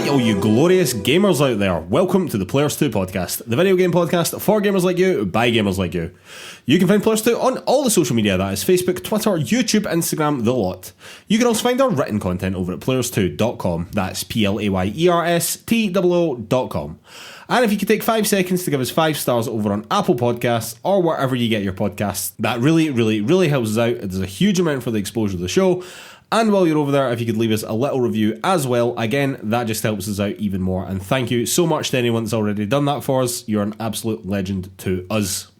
Right, all you glorious gamers out there, welcome to the PlayersToo Podcast, the video game podcast for gamers like you, by gamers like you. You can find PlayersToo on all the social media, that is Facebook, Twitter, YouTube, Instagram, the lot. You can also find our written content over at PlayersToo.com, that's PlayerSToo.com. And if you could take 5 seconds to give us 5 stars over on Apple Podcasts or wherever you get your podcasts, that really helps us out. It does a huge amount for the exposure of the show. And while you're over there, if you could leave us a little review as well, again, that just helps us out even more. And thank you so much to anyone that's already done that for us. You're an absolute legend to us.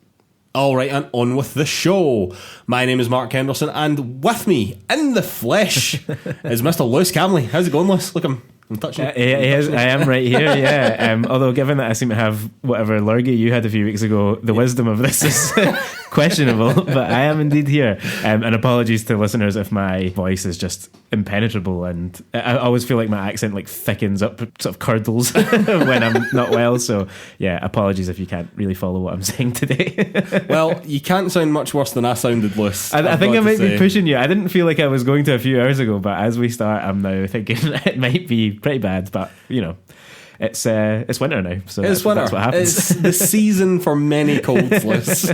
Alright, and on with the show. My name is Mark Henderson, and with me, in the flesh, is Mr. Lewis Camley. How's it going, Lewis? Look, I'm touching you. I am right here, yeah. Although given that I seem to have whatever lurgy you had a few weeks ago, the wisdom of this is questionable, but I am indeed here. And apologies to listeners if my voice is just impenetrable, and I always feel like my accent like thickens up, sort of curdles when I'm not well, so yeah, apologies if you can't really follow what I'm saying today. Well, you can't sound much worse than I sounded, Lewis. I think I might be pushing you. I didn't feel like I was going to a few hours ago, but as we start, I'm now thinking it might be pretty bad, but you know, it's winter now, so that's what happens. It's the season for many colds, Lewis.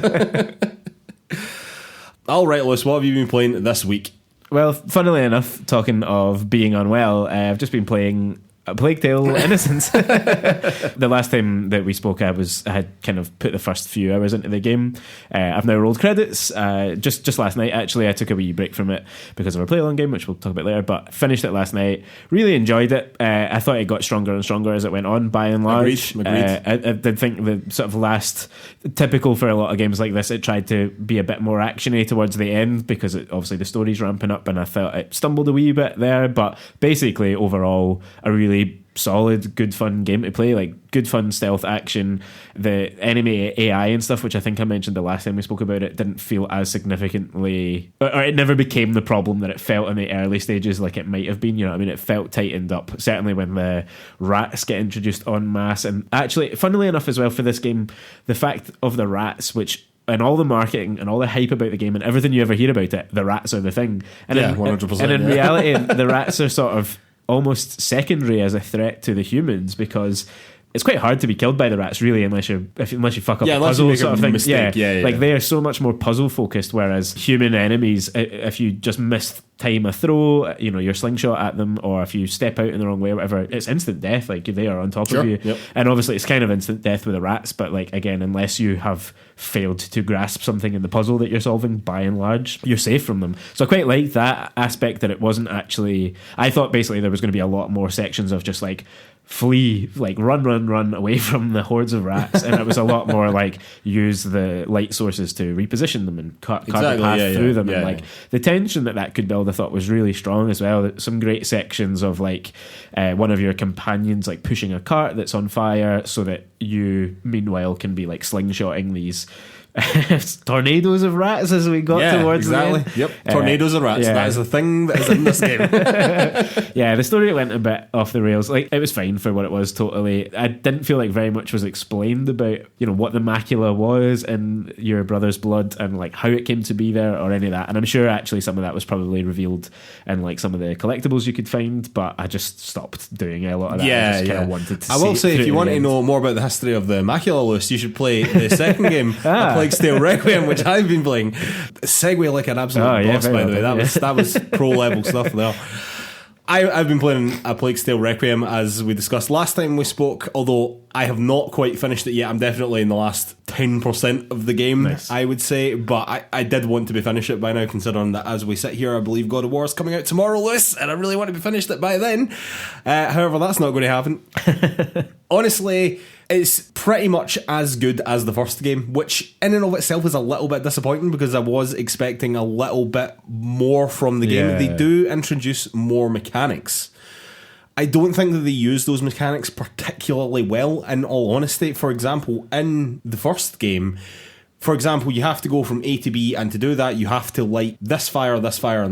All right, Lewis, what have you been playing this week? Well, funnily enough, talking of being unwell, I've just been playing A Plague Tale: Innocence. The last time that we spoke, I had kind of put the first few hours into the game. I've now rolled credits. Just last night, actually, I took a wee break from it because of our PlayAlong game, which we'll talk about later. But finished it last night. Really enjoyed it. I thought it got stronger and stronger as it went on. By and large, Agreed. I did think the sort of last, typical for a lot of games like this, it tried to be a bit more actiony towards the end because obviously the story's ramping up, and I felt it stumbled a wee bit there. But basically, overall, a really solid, good fun game to play, like good fun stealth action. The enemy AI and stuff, which I think I mentioned the last time we spoke about it, didn't feel as significantly, or it never became the problem that it felt in the early stages like it might have been, you know what I mean? It felt tightened up, certainly when the rats get introduced en masse. And actually, funnily enough as well, for this game, the fact of the rats, which and all the marketing and all the hype about the game and everything you ever hear about it, the rats are the thing. And yeah, 100%. And in reality, the rats are sort of almost secondary as a threat to the humans, because it's quite hard to be killed by the rats, really, unless you fuck up a puzzle sort of thing. Mistake. Yeah, like they are so much more puzzle focused, whereas human enemies, if you just time a throw, you know, your slingshot at them, or if you step out in the wrong way or whatever, it's instant death. Like they are on top of you. Yep. And obviously it's kind of instant death with the rats, but like again, unless you have failed to grasp something in the puzzle that you're solving, by and large, you're safe from them. So I quite liked that aspect, that it wasn't actually, I thought basically there was going to be a lot more sections of just like flee, like run away from the hordes of rats, and it was a lot more like use the light sources to reposition them and cut the path through them. And like the tension that could build, I thought was really strong as well. Some great sections of like one of your companions like pushing a cart that's on fire, so that you meanwhile can be like slingshotting these tornadoes of rats as we got towards the end. Yep, tornadoes of rats. That is the thing that is in this game. Yeah, the story went a bit off the rails. Like it was fine for what it was. Totally, I didn't feel like very much was explained about, you know, what the macula was in your brother's blood and like how it came to be there or any of that. And I'm sure actually some of that was probably revealed in like some of the collectibles you could find, but I just stopped doing a lot of that. I just kind of wanted to. I will say, if you want to know more about the history of the macula, Lewis, you should play the second game. Plague Tale Requiem, which I've been playing. Segue like an absolute boss, by the way. That was pro level stuff there. I've been playing A Plague Tale Requiem, as we discussed last time we spoke, although I have not quite finished it yet. I'm definitely in the last 10% of the game, nice. I would say, but I did want to be finished it by now, considering that as we sit here, I believe God of War is coming out tomorrow, Lewis, and I really want to be finished it by then. However, that's not going to happen. Honestly, it's pretty much as good as the first game, which in and of itself is a little bit disappointing because I was expecting a little bit more from the game. They do introduce more mechanics. I don't think that they use those mechanics particularly well, in all honesty. For example, in the first game, for example, you have to go from A to B, and to do that, you have to light this fire, and this fire,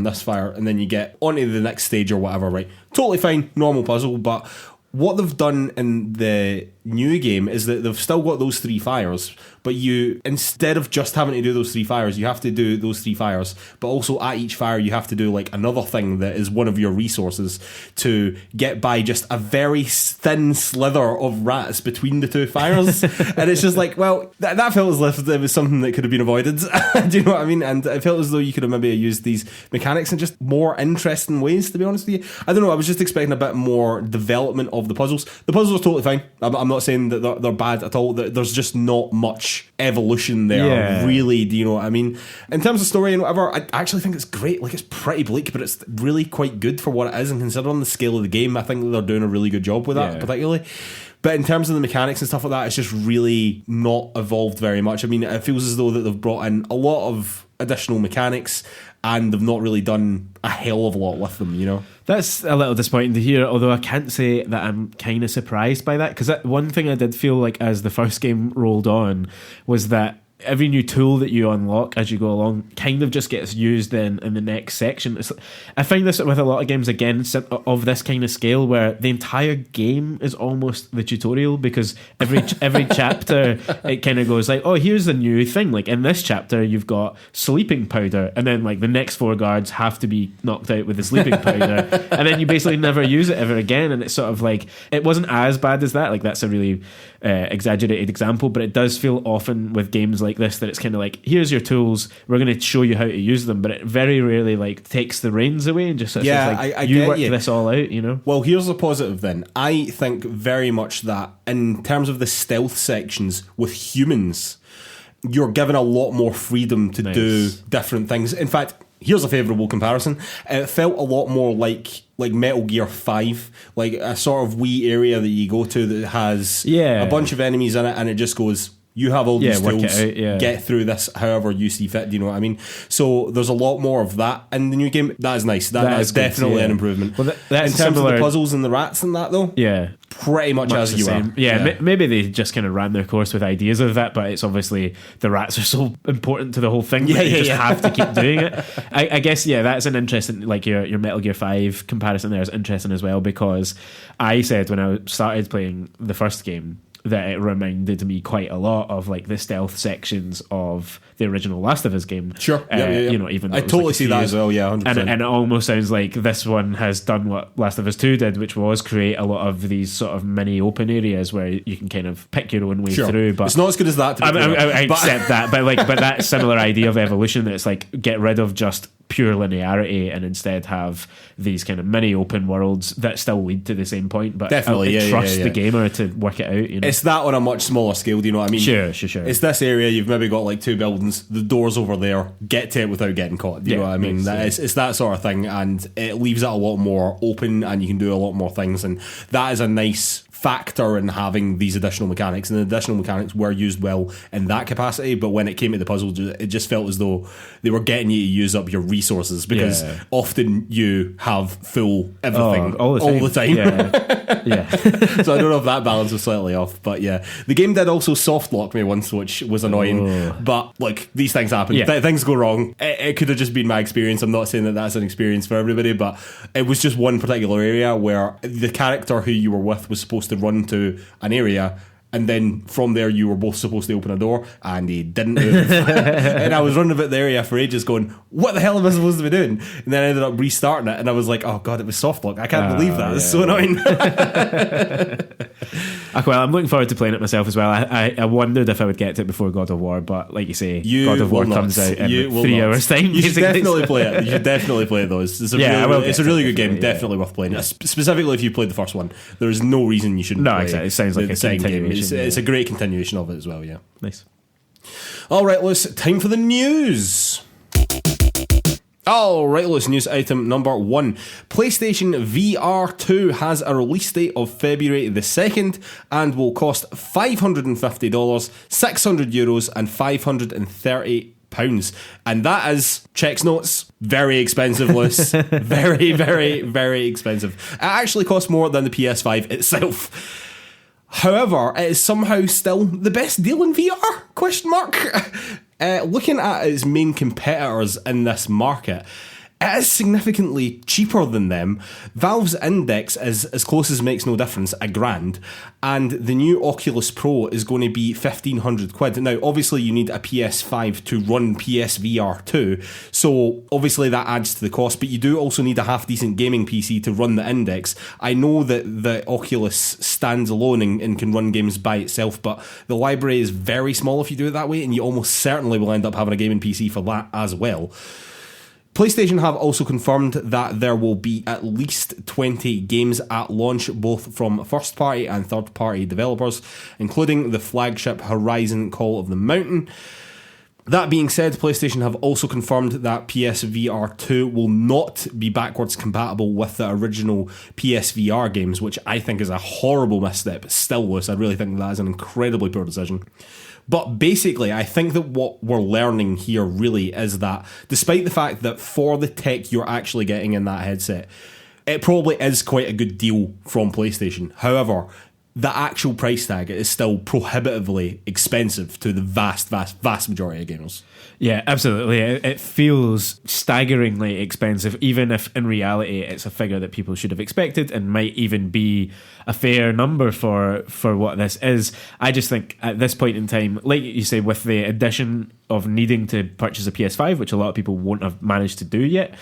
and then you get onto the next stage or whatever, right? Totally fine, normal puzzle, but what they've done in the new game is that they've still got those 3 fires, but you, instead of just having to do those 3 fires, you have to do those 3 fires, but also at each fire you have to do like another thing that is one of your resources to get by just a very thin slither of rats between the 2 fires. And it's just like, well, that felt as if it was something that could have been avoided. Do you know what I mean? And it felt as though you could have maybe used these mechanics in just more interesting ways, to be honest with you. I don't know, I was just expecting a bit more development of the puzzles. The puzzles are totally fine. I'm not saying that they're bad at all. There's just not much evolution there, really. Do you know what I mean? In terms of story and whatever, I actually think it's great. Like, it's pretty bleak, but it's really quite good for what it is, and considering the scale of the game, I think they're doing a really good job with that, particularly. But in terms of the mechanics and stuff like that, it's just really not evolved very much. I mean, it feels as though that they've brought in a lot of additional mechanics and they've not really done a hell of a lot with them, you know? That's a little disappointing to hear, although I can't say that I'm kind of surprised by that, because one thing I did feel like as the first game rolled on was that every new tool that you unlock as you go along kind of just gets used then in the next section. I find this with a lot of games, again, of this kind of scale, where the entire game is almost the tutorial, because every chapter it kind of goes like, oh, here's a new thing, like in this chapter you've got sleeping powder, and then like the next 4 guards have to be knocked out with the sleeping powder, and then you basically never use it ever again. And it's sort of like, it wasn't as bad as that, like that's a really exaggerated example, but it does feel often with games like this that it's kind of like, here's your tools, we're going to show you how to use them, but it very rarely like takes the reins away and just says, like, you work this all out, you know? Well, here's the positive then. I think very much that in terms of the stealth sections with humans, you're given a lot more freedom to do different things. In fact, here's a favourable comparison. It felt a lot more like Metal Gear 5, like a sort of wee area that you go to that has a bunch of enemies in it, and it just goes, you have all these tools, get through this however you see fit. Do you know what I mean? So there's a lot more of that in the new game. That is nice. That is definitely an improvement. Well, that's in terms of the puzzles and the rats and that, though, pretty much as you are. Maybe they just kind of ran their course with ideas of that, but it's obviously the rats are so important to the whole thing that you just have to keep doing it. I guess that's an interesting, like your Metal Gear 5 comparison there is interesting as well, because I said when I started playing the first game that it reminded me quite a lot of like the stealth sections of the original Last of Us game. Sure. You know, even though I totally see that as well, 100%. And it almost sounds like this one has done what Last of Us 2 did, which was create a lot of these sort of mini open areas where you can kind of pick your own way through. But it's not as good as that. I accept that, but that similar idea of evolution, that it's like get rid of just pure linearity and instead have these kind of mini open worlds that still lead to the same point, but definitely trust the gamer to work it out, you know? It's that on a much smaller scale, do you know what I mean? Sure. It's this area, you've maybe got like 2 buildings, the door's over there, get to it without getting caught, do you know what I mean? It's that sort of thing, and it leaves it a lot more open and you can do a lot more things, and that is a nice factor in having these additional mechanics, and the additional mechanics were used well in that capacity, but when it came to the puzzle, it just felt as though they were getting you to use up your resources, because often you have full everything all the time. So I don't know if that balance was slightly off, but the game did also soft lock me once, which was annoying, but like, these things happen. Things go wrong. It could have just been my experience. I'm not saying that that's an experience for everybody, but it was just one particular area where the character who you were with was supposed to run to an area, and then from there you were both supposed to open a door, and he didn't move. And I was running about the area for ages going, what the hell am I supposed to be doing? And then I ended up restarting it, and I was like, oh god, it was soft lock. I can't believe that. It's so annoying. Well, I'm looking forward to playing it myself as well. I wondered if I would get to it before God of War, but like you say, God of War comes out in 3 hours time. You should definitely play it. You should definitely play those. It's a really good game. Definitely worth playing. Specifically if you played the first one, there is no reason you shouldn't play exactly. It sounds like a second game. It's a great continuation of it as well, Nice. Alright, Lewis, time for the news. Alright, Lewis, news item number 1. PlayStation VR2 has a release date of February the 2nd and will cost $550, €600 and £530. And that is, checks notes, very expensive, Lewis. Very, very, very expensive. It actually costs more than the PS5 itself. However, it is somehow still the best deal in VR? Question mark. Looking at its main competitors in this market, it is significantly cheaper than them. Valve's index is, as close as makes no difference, £1,000, and the new Oculus Pro is going to be £1,500. Now, obviously, you need a PS5 to run PSVR2, so obviously that adds to the cost, but you do also need a half-decent gaming PC to run the index. I know that the Oculus stands alone and can run games by itself, but the library is very small if you do it that way, and you almost certainly will end up having a gaming PC for that as well. PlayStation have also confirmed that there will be at least 20 games at launch, both from first-party and third-party developers, including the flagship Horizon Call of the Mountain. That being said, PlayStation have also confirmed that PSVR2 will not be backwards compatible with the original PSVR games, which I think is a horrible misstep. Still, Lewis, I really think that is an incredibly poor decision. But basically, I think that what we're learning here really is that despite the fact that for the tech you're actually getting in that headset, it probably is quite a good deal from PlayStation. However, the actual price tag is still prohibitively expensive to the vast majority of gamers. Yeah, absolutely. It feels staggeringly expensive, even if in reality it's a figure that people should have expected and might even be a fair number for what this is. I just think at this point in time, like you say, with the addition of needing to purchase a PS5, which a lot of people won't have managed to do yet.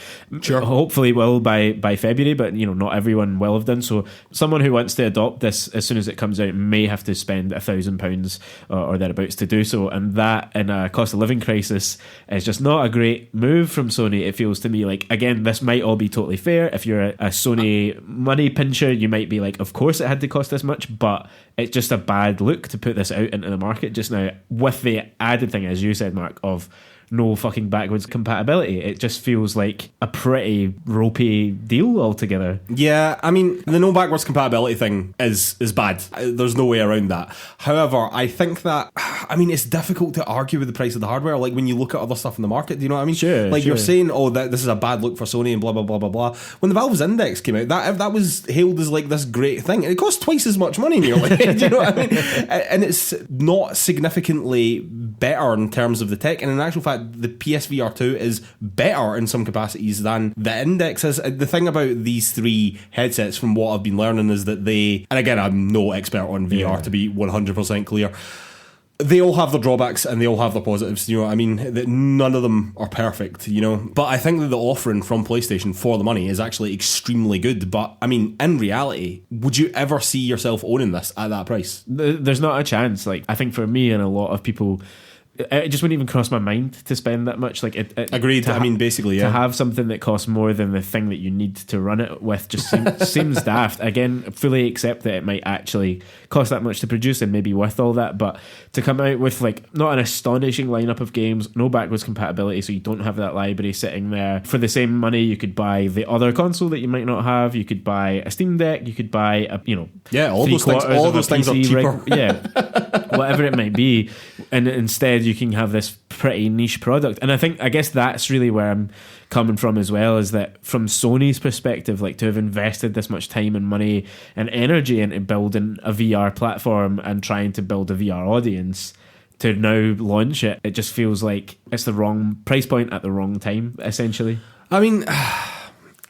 Sure. Hopefully will by February, but not everyone will have done. So someone who wants to adopt this as soon as it comes out may have to spend £1,000 or thereabouts to do so, and that in a cost of living crisis is just not a great move from Sony. It feels to me like, again, this might all be totally fair. If you're a Sony money pincher, you might be like, of course it had to cost this much, but it's just a bad look to put this out into the market just now, with the added thing, as you said, Mark, of no fucking backwards compatibility. It just feels like a pretty ropey deal altogether. Yeah, I mean, the no backwards compatibility thing is bad. There's no way around that. However, I think that, it's difficult to argue with the price of the hardware. Like, when you look at other stuff in the market, do you know what I mean? Sure. You're saying, that this is a bad look for Sony and blah, blah, blah, blah, blah. When the Valve's Index came out, that was hailed as like this great thing. And it cost twice as much money nearly. Do you know what I mean? And it's not significantly better in terms of the tech. And in actual fact, the PSVR2 is better in some capacities than the Index is. The thing about these three headsets, from what I've been learning, is that they, and again, I'm no expert on VR to be 100% clear, they all have their drawbacks and they all have their positives, you know what I mean? That none of them are perfect, But I think that the offering from PlayStation for the money is actually extremely good. But, in reality, would you ever see yourself owning this at that price? There's not a chance. I think for me and a lot of people, it just wouldn't even cross my mind to spend that much. Agreed. Basically, yeah. To have something that costs more than the thing that you need to run it with just seems daft. Again, fully accept that it might actually cost that much to produce and maybe worth all that, but to come out with not an astonishing lineup of games, no backwards compatibility, so you don't have that library sitting there. For the same money, you could buy the other console that you might not have. You could buy a Steam Deck. You could buy all those things are cheaper. Whatever it might be, and instead you can have this pretty niche product. And I guess that's really where I'm coming from as well, is that from Sony's perspective, to have invested this much time and money and energy into building a VR platform and trying to build a VR audience, to now launch it, it just feels like it's the wrong price point at the wrong time, essentially.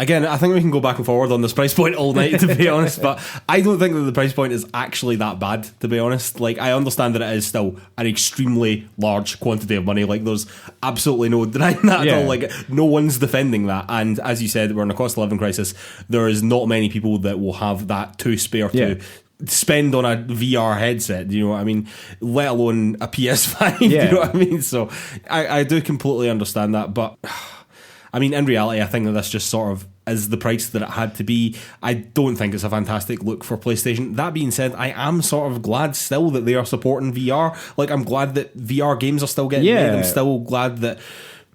Again, I think we can go back and forward on this price point all night, to be honest, but I don't think that the price point is actually that bad, to be honest. I understand that it is still an extremely large quantity of money. There's absolutely no denying that at all. No one's defending that. And as you said, we're in a cost of living crisis. There is not many people that will have that to spare to spend on a VR headset, do you know what I mean? Let alone a PS5, do you know what I mean? So I do completely understand that, but in reality, I think that this just sort of is the price that it had to be. I don't think it's a fantastic look for PlayStation. That being said, I am sort of glad still that they are supporting VR. I'm glad that VR games are still getting made. I'm still glad that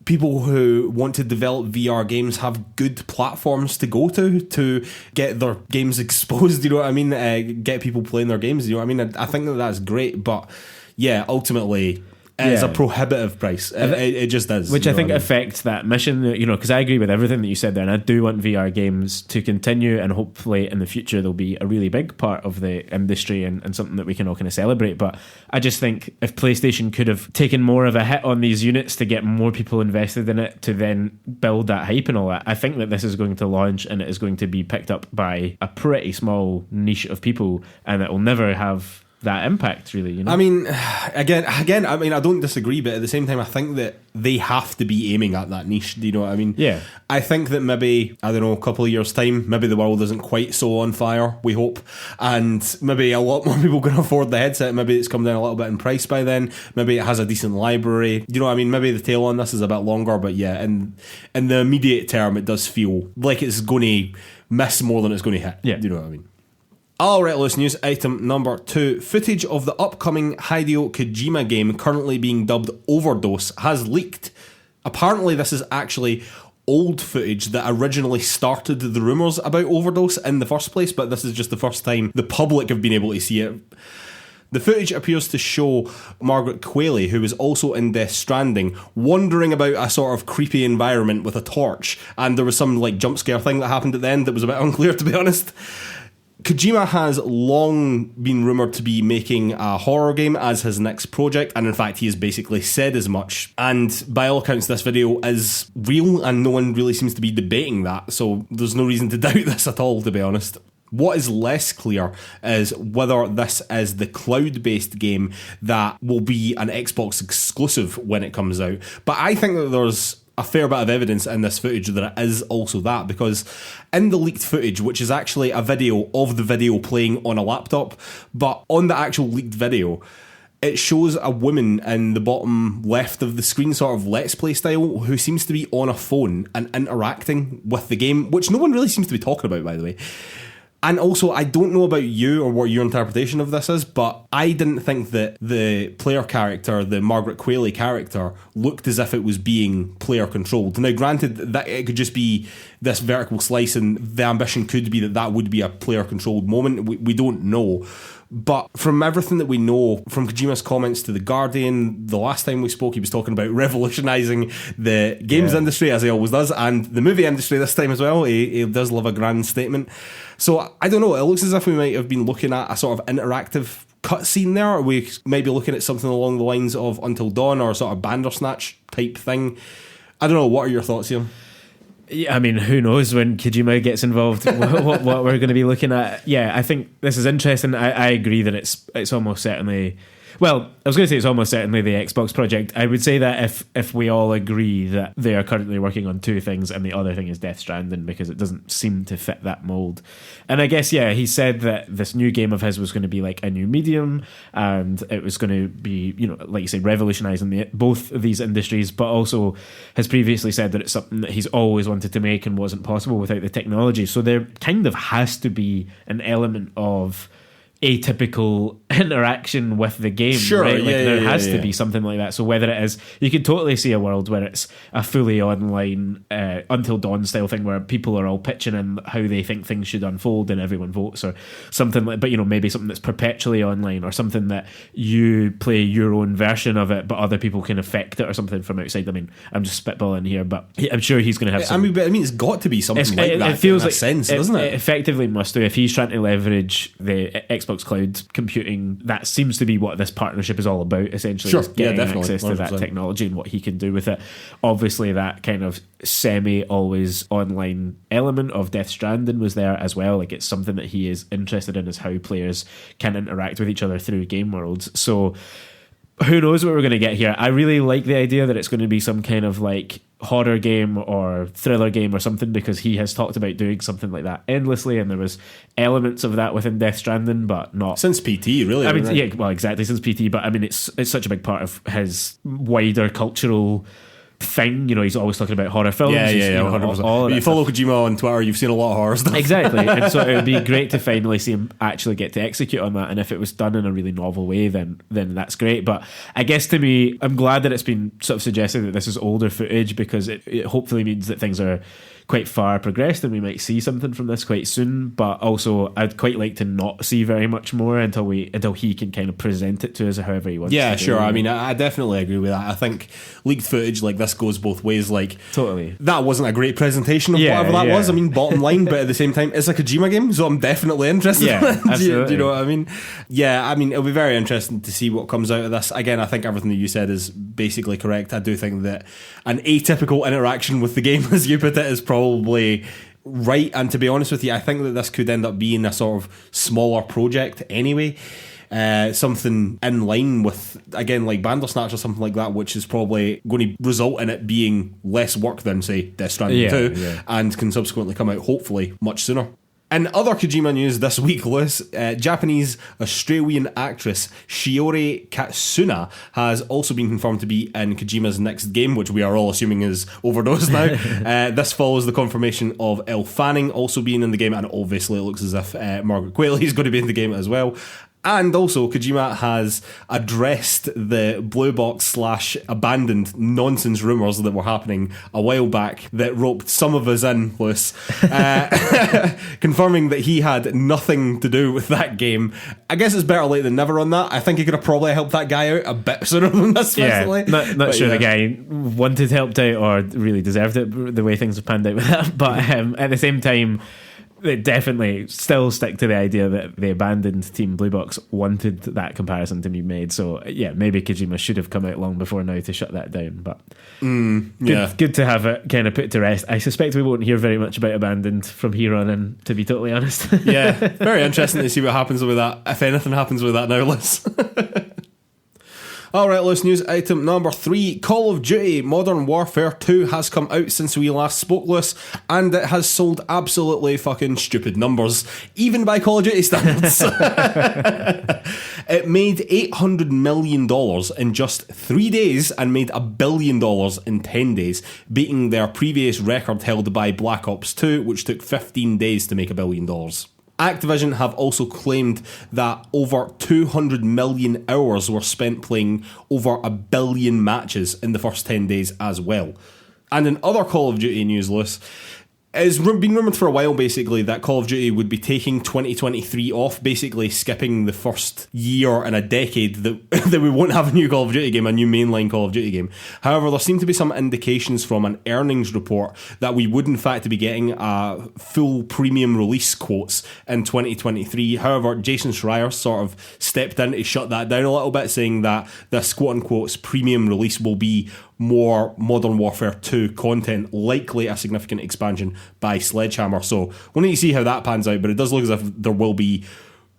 people who want to develop VR games have good platforms to go to get their games exposed, you know what I mean? Get people playing their games, you know what I mean? I think that that's great, but yeah, ultimately, It's a prohibitive price. It just is. Which I think affects that mission, because I agree with everything that you said there, and I do want VR games to continue, and hopefully in the future they'll be a really big part of the industry and something that we can all kind of celebrate. But I just think if PlayStation could have taken more of a hit on these units to get more people invested in it, to then build that hype and all that, I think that this is going to launch and it is going to be picked up by a pretty small niche of people, and it will never have that impact, really. I mean, again, I don't disagree, but at the same time, I think that they have to be aiming at that niche. Do you know what I mean? Yeah. I think that maybe, I don't know, a couple of years' time, maybe the world isn't quite so on fire, we hope, and maybe a lot more people can afford the headset. Maybe it's come down a little bit in price by then. Maybe it has a decent library. You know what I mean? Maybe the tail on this is a bit longer, but yeah, in the immediate term, it does feel like it's going to miss more than it's going to hit. Yeah. Do you know what I mean? Alright, loose news item number 2. Footage of the upcoming Hideo Kojima game, currently being dubbed Overdose, has leaked. Apparently this is actually old footage that originally started the rumours about Overdose in the first place, but this is just the first time the public have been able to see it. The footage appears to show Margaret Qualley, who was also in Death Stranding, wandering about a sort of creepy environment with a torch, and there was some jump scare thing that happened at the end that was a bit unclear, to be honest. Kojima has long been rumoured to be making a horror game as his next project, and in fact he has basically said as much, and by all accounts this video is real and no one really seems to be debating that, so there's no reason to doubt this at all, to be honest. What is less clear is whether this is the cloud-based game that will be an Xbox exclusive when it comes out, but I think that there's a fair bit of evidence in this footage that it is also that, because in the leaked footage, which is actually a video of the video playing on a laptop, but on the actual leaked video, it shows a woman in the bottom left of the screen, sort of Let's Play style, who seems to be on a phone and interacting with the game, which no one really seems to be talking about, by the way. And also, I don't know about you or what your interpretation of this is, but I didn't think that the player character, the Margaret Qualley character, looked as if it was being player controlled. Now, granted, that it could just be this vertical slice, and the ambition could be that would be a player controlled moment. We don't know. But from everything that we know, from Kojima's comments to The Guardian, the last time we spoke, he was talking about revolutionising the games industry, as he always does, and the movie industry this time as well. He does love a grand statement. So, I don't know, it looks as if we might have been looking at a sort of interactive cutscene there. We might be looking at something along the lines of Until Dawn or a sort of Bandersnatch type thing. I don't know, what are your thoughts here? Yeah, I mean, who knows when Kojima gets involved, what we're going to be looking at. Yeah, I think this is interesting. I agree that it's almost certainly... Well, I was going to say it's almost certainly the Xbox project. I would say that if we all agree that they are currently working on two things and the other thing is Death Stranding, because it doesn't seem to fit that mould. And I guess, yeah, he said that this new game of his was going to be like a new medium, and it was going to be, like you say, revolutionising both of these industries, but also has previously said that it's something that he's always wanted to make and wasn't possible without the technology. So there kind of has to be an element of atypical interaction with the game, sure, right? There has to be something like that. So whether it is, you could totally see a world where it's a fully online Until Dawn style thing where people are all pitching in how they think things should unfold and everyone votes, or something like, but maybe something that's perpetually online, or something that you play your own version of it but other people can affect it, or something from outside. I mean, I'm just spitballing here, but I'm sure he's going to have some... I mean, it's got to be something like that. It feels like sense, doesn't it? It effectively must do. If he's trying to leverage the Xbox cloud computing, that seems to be what this partnership is all about, essentially. Sure, is getting definitely, access to that technology and what he can do with it. Obviously, that kind of semi-always online element of Death Stranding was there as well. Like, it's something that he is interested in, is how players can interact with each other through game worlds. So who knows what we're going to get here. I really like the idea that it's going to be some kind of like horror game or thriller game or something, because he has talked about doing something like that endlessly, and there was elements of that within Death Stranding, but not since PT, really. I mean, right? yeah, well, exactly, since PT, but I mean, it's such a big part of his wider cultural thing. He's always talking about horror films. Yeah, 100%. All you follow Kojima on Twitter, you've seen a lot of horror stuff. Exactly, and so it would be great to finally see him actually get to execute on that, and if it was done in a really novel way, then that's great. But I guess, to me, I'm glad that it's been sort of suggested that this is older footage, because it hopefully means that things are quite far progressed and we might see something from this quite soon, but also I'd quite like to not see very much more until he can kind of present it to us however he wants. Yeah, sure. I mean, I definitely agree with that. I think leaked footage like this goes both ways. Like, totally, that wasn't a great presentation of whatever that was. I mean, bottom line, but at the same time, it's a Kojima game, so I'm definitely interested. Yeah, do you know what I mean? Yeah, I mean, it'll be very interesting to see what comes out of this. Again, I think everything that you said is basically correct. I do think that an atypical interaction with the game, as you put it, is probably right. And to be honest with you, I think that this could end up being a sort of smaller project anyway. Something in line with, again, like Bandersnatch or something like that, which is probably going to result in it being less work than, say, Death Stranding 2, and can subsequently come out, hopefully, much sooner. In other Kojima news this week, Lewis, Japanese-Australian actress Shiori Katsuna has also been confirmed to be in Kojima's next game, which we are all assuming is Overdose now. This follows the confirmation of Elle Fanning also being in the game, and obviously it looks as if Margaret Qualley is going to be in the game as well. And also, Kojima has addressed the blue box / abandoned nonsense rumours that were happening a while back that roped some of us in, Lewis, confirming that he had nothing to do with that game. I guess it's better late than never on that. I think he could have probably helped that guy out a bit sooner than this, personally. Not sure the guy wanted helped out or really deserved it, the way things have panned out with that. But at the same time, they definitely still stick to the idea that the abandoned Team Blue Box wanted that comparison to be made. So yeah, maybe Kojima should have come out long before now to shut that down. But good to have it kind of put to rest. I suspect we won't hear very much about Abandoned from here on in, to be totally honest. Yeah, very interesting to see what happens with that, if anything happens with that now, Liz. Alright, Lewis, news item number 3. Call of Duty Modern Warfare 2 has come out since we last spoke, Lewis, and it has sold absolutely fucking stupid numbers, even by Call of Duty standards. It made $800 million in just 3 days and made $1 billion in 10 days, beating their previous record held by Black Ops 2, which took 15 days to make $1 billion. Activision have also claimed that over 200 million hours were spent playing over 1 billion matches in the first 10 days as well. And in other Call of Duty news, Lewis, it's been rumoured for a while, basically, that Call of Duty would be taking 2023 off, basically skipping the first year in a decade that we won't have a new Call of Duty game, a new mainline Call of Duty game. However, there seem to be some indications from an earnings report that we would in fact be getting a full premium release quotes in 2023. However, Jason Schreier sort of stepped in to shut that down a little bit, saying that this quote-unquote premium release will be more Modern Warfare 2 content, likely a significant expansion by Sledgehammer. So we'll need to see how that pans out, but it does look as if there will be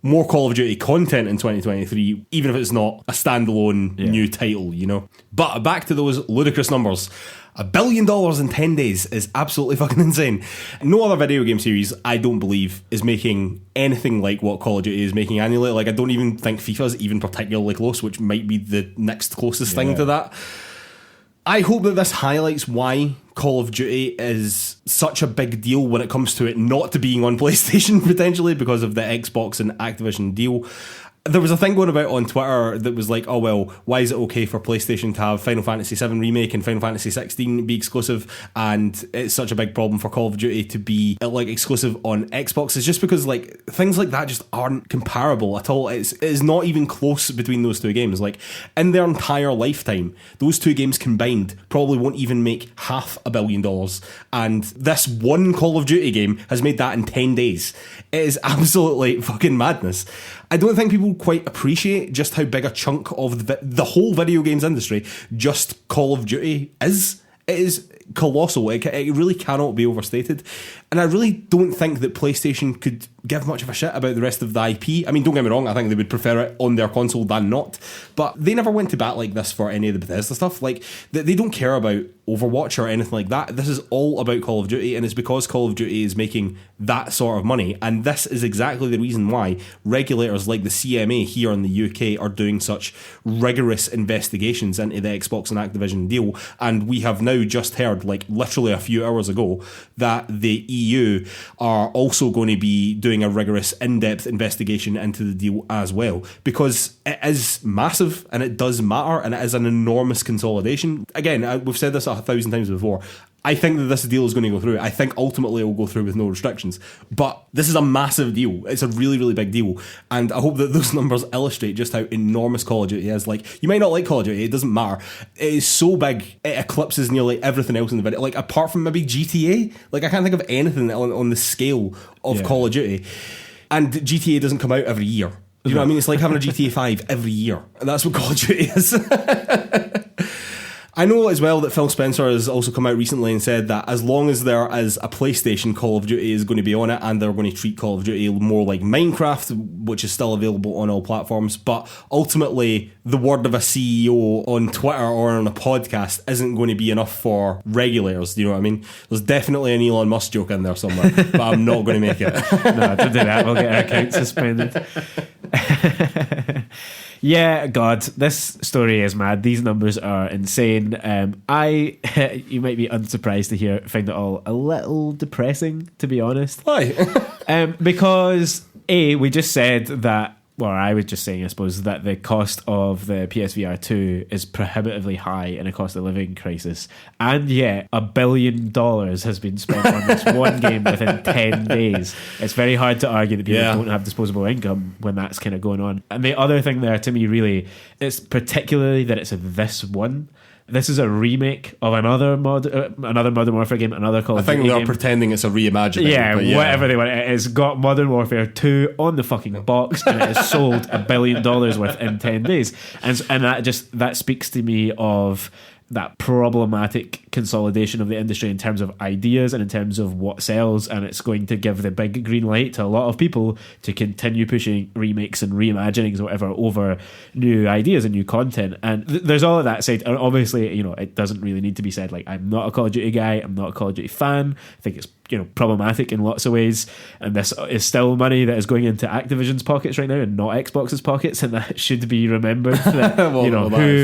more Call of Duty content in 2023, even if it's not a standalone new title, you know. But back to those ludicrous numbers. $1 billion in 10 days is absolutely fucking insane. No other video game series, I don't believe, is making anything like what Call of Duty is making annually. Like, I don't even think FIFA's even particularly close, which might be the next closest thing to that. I hope that this highlights why Call of Duty is such a big deal when it comes to it not to being on PlayStation, potentially, because of the Xbox and Activision deal. There was a thing going about on Twitter that was like, oh well, why is it okay for PlayStation to have Final Fantasy VII Remake and Final Fantasy 16 be exclusive, and it's such a big problem for Call of Duty to be like exclusive on Xbox? It's just because like things like that just aren't comparable at all. It's not even close between those two games. Like, in their entire lifetime, those two games combined probably won't even make $500 million, and this one Call of Duty game has made that in 10 days. It is absolutely fucking madness. I don't think people quite appreciate just how big a chunk of the whole video games industry just Call of Duty is. It is colossal. It really cannot be overstated. And I really don't think that PlayStation could give much of a shit about the rest of the IP. I mean, don't get me wrong, I think they would prefer it on their console than not. But they never went to bat like this for any of the Bethesda stuff. Like, they don't care about Overwatch or anything like that. This is all about Call of Duty, and it's because Call of Duty is making that sort of money. And this is exactly the reason why regulators like the CMA here in the UK are doing such rigorous investigations into the Xbox and Activision deal. And we have now just heard, like literally a few hours ago, that the EU are also going to be doing a rigorous in-depth investigation into the deal as well, because it is massive and it does matter, and it is an enormous consolidation. Again, we've said this 1,000 times before. I think that this deal is going to go through. I think ultimately it will go through with no restrictions. But this is a massive deal. It's a really, really big deal. And I hope that those numbers illustrate just how enormous Call of Duty is. Like, you might not like Call of Duty, it doesn't matter. It is so big, it eclipses nearly everything else in the video. Like, apart from maybe GTA, like, I can't think of anything on the scale of Call of Duty. And GTA doesn't come out every year. You know what I mean? It's like having a GTA 5 every year. And that's what Call of Duty is. I know as well that Phil Spencer has also come out recently and said that as long as there is a PlayStation, Call of Duty is going to be on it, and they're going to treat Call of Duty more like Minecraft, which is still available on all platforms. But ultimately, the word of a CEO on Twitter or on a podcast isn't going to be enough for regulators. Do you know what I mean? There's definitely an Elon Musk joke in there somewhere, but I'm not going to make it. No, don't do that. We'll get our account suspended. Yeah, God, this story is mad. These numbers are insane. You might be unsurprised to find it all a little depressing, to be honest. Why? Because we just said that. Well, I was just saying, I suppose, that the cost of the PSVR2 is prohibitively high in a cost of living crisis, and yet $1 billion has been spent on this one game within 10 days. It's very hard to argue that people don't have disposable income when that's kind of going on. And the other thing there, to me, really, is particularly that it's this one. This is a remake of another Modern Warfare game, another Call of Duty game. I think they're pretending it's a reimagining. Yeah, whatever they want. It has got Modern Warfare 2 on the fucking box, and it has sold $1 billion worth in 10 days. And that speaks to me of that problematic consolidation of the industry in terms of ideas and in terms of what sells, and it's going to give the big green light to a lot of people to continue pushing remakes and reimaginings or whatever over new ideas and new content. And there's all of that said, and obviously, it doesn't really need to be said, like, I'm not a Call of Duty guy, I'm not a Call of Duty fan. I think it's problematic in lots of ways, and this is still money that is going into Activision's pockets right now and not Xbox's pockets, and that should be remembered that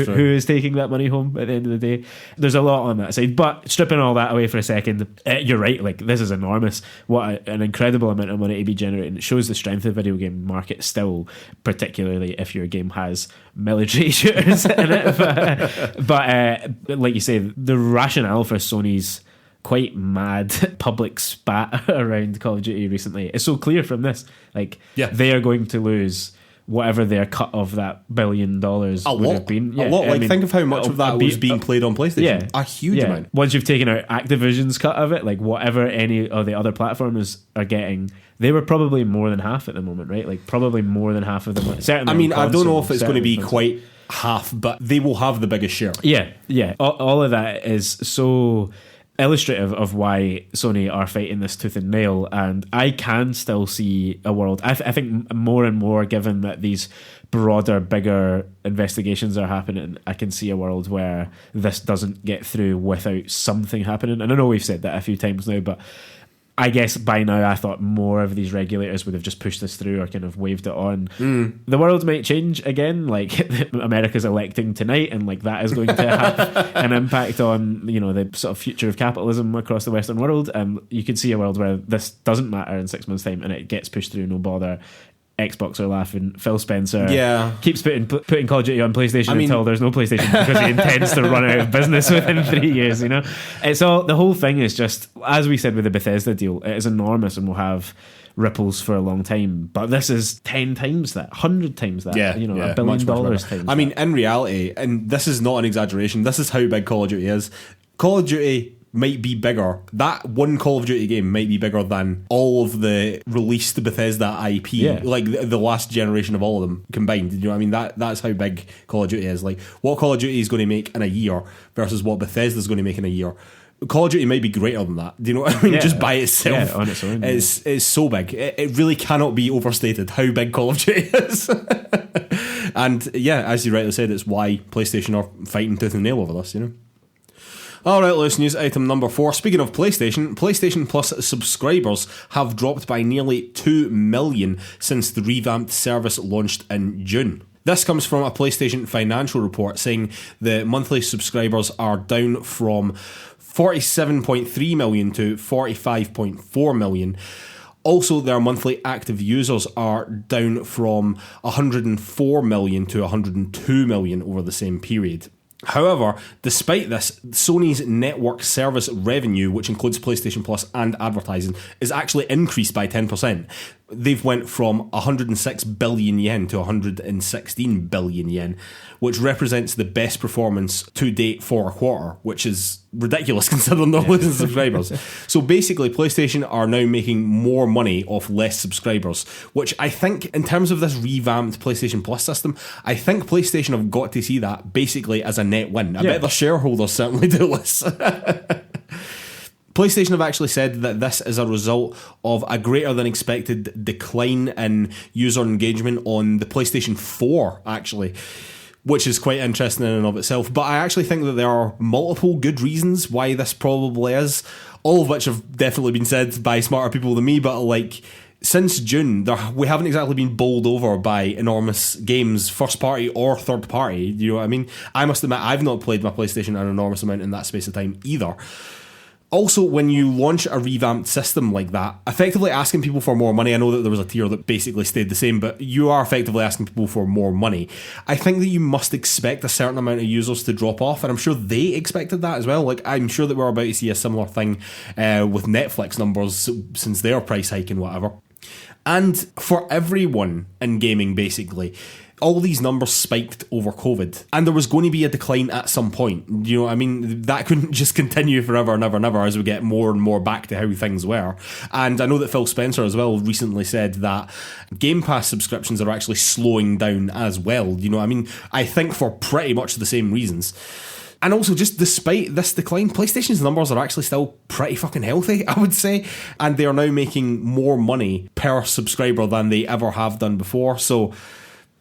who is taking that money home at the end of the day. There's a lot on that side, but stripping all that away for a second, you're right, like, this is enormous. What an incredible amount of money to be generating. It shows the strength of the video game market still, particularly if your game has military shooters in it, but like you say, the rationale for Sony's quite mad public spat around Call of Duty recently is so clear from this. Like, they are going to lose whatever their cut of that $1 billion would have been. A lot. Like, think of how much of that was being played on PlayStation. Yeah, a huge amount. Once you've taken out Activision's cut of it, like, whatever any of the other platformers are getting, they were probably more than half at the moment, right? Like, probably more than half of them. Certainly, I mean, I don't know if it's going to be quite half, but they will have the biggest share. Yeah. All of that is so illustrative of why Sony are fighting this tooth and nail, and I can still see a world, I think more and more, given that these broader, bigger investigations are happening, I can see a world where this doesn't get through without something happening. And I know we've said that a few times now, but I guess by now I thought more of these regulators would have just pushed this through or kind of waved it on. The world might change again, like America's electing tonight, and like that is going to have an impact on the sort of future of capitalism across the Western world. You could see a world where this doesn't matter in 6 months' time and it gets pushed through, no bother. Xbox are laughing. Phil Spencer keeps putting Call of Duty on PlayStation until there's no PlayStation because he intends to run out of business within 3 years. It's all, the whole thing is just, as we said with the Bethesda deal, it is enormous and will have ripples for a long time. But this is 10 times that, 100 times that. $1 billion times. I mean, in reality, and this is not an exaggeration, this is how big Call of Duty is. Call of Duty might be bigger. That one Call of Duty game might be bigger than all of the released Bethesda IP, like the last generation of all of them combined. You know what I mean? That's how big Call of Duty is. Like, what Call of Duty is going to make in a year versus what Bethesda is going to make in a year. Call of Duty might be greter than that. Do you know what I mean? Just by itself, on its own, it's so big. It really cannot be overstated how big Call of Duty is. And as you rightly said, it's why PlayStation are fighting tooth and nail over this. Alright, loose news item number 4. Speaking of PlayStation Plus subscribers have dropped by nearly 2 million since the revamped service launched in June. This comes from a PlayStation financial report saying the monthly subscribers are down from 47.3 million to 45.4 million. Also, their monthly active users are down from 104 million to 102 million over the same period. However, despite this, Sony's network service revenue, which includes PlayStation Plus and advertising, is actually increased by 10%. They've went from 106 billion yen to 116 billion yen, which represents the best performance to date for a quarter, which is ridiculous considering they're losing subscribers. So basically, PlayStation are now making more money off less subscribers, which I think, in terms of this revamped PlayStation Plus system, I think PlayStation have got to see that basically as a net win. I bet their shareholders certainly do this. PlayStation have actually said that this is a result of a greater than expected decline in user engagement on the PlayStation 4, actually, which is quite interesting in and of itself. But I actually think that there are multiple good reasons why this probably is, all of which have definitely been said by smarter people than me, but like, since June, we haven't exactly been bowled over by enormous games, first party or third party. You know what I mean? I must admit, I've not played my PlayStation an enormous amount in that space of time either. Also, when you launch a revamped system like that, effectively asking people for more money, I know that there was a tier that basically stayed the same, but you are effectively asking people for more money. I think that you must expect a certain amount of users to drop off, and I'm sure they expected that as well. Like, I'm sure that we're about to see a similar thing with Netflix numbers since their price hike and whatever. And for everyone in gaming, basically, all these numbers spiked over COVID, and there was going to be a decline at some point. You know what I mean? That couldn't just continue forever and ever and ever as we get more and more back to how things were. And I know that Phil Spencer as well recently said that Game Pass subscriptions are actually slowing down as well. You know what I mean? I think for pretty much the same reasons. And also, just despite this decline, PlayStation's numbers are actually still pretty fucking healthy, I would say. And they are now making more money per subscriber than they ever have done before. So,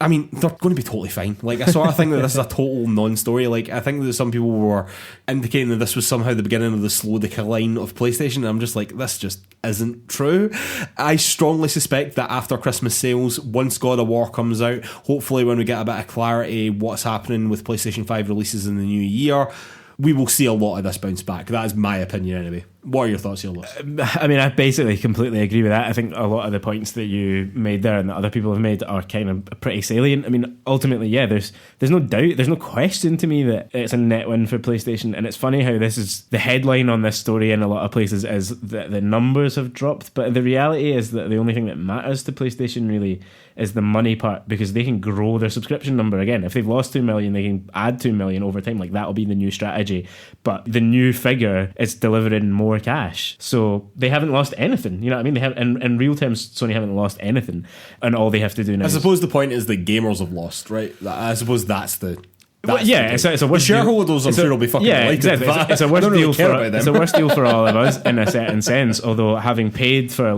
I mean, they're going to be totally fine. Like, I sort of think that this is a total non-story. Like, I think that some people were indicating that this was somehow the beginning of the slow decline of PlayStation, and I'm just like, this just isn't true. I strongly suspect that after Christmas sales, once God of War comes out, hopefully when we get a bit of clarity what's happening with PlayStation 5 releases in the new year, we will see a lot of this bounce back. That is my opinion anyway. What are your thoughts here, Lewis? I mean, I basically completely agree with that. I think a lot of the points that you made there and that other people have made are kind of pretty salient. I mean, ultimately, yeah, there's no doubt, there's no question to me that it's a net win for PlayStation. And it's funny how this is the headline on this story in a lot of places is that the numbers have dropped. But the reality is that the only thing that matters to PlayStation really is the money part, because they can grow their subscription number again. If they've lost 2 million, they can add 2 million over time. Like, that'll be the new strategy. But the new figure is delivering more cash. So they haven't lost anything. You know what I mean? They have, in real terms, Sony haven't lost anything. And all they have to do now I suppose the point is that gamers have lost, right? I suppose that's the... Well, yeah, it's a worse deal. Shareholders, I'm sure, will be fucking delighted. Exactly. It's a worse deal it's a worse deal for all of us in a certain sense. Although having paid for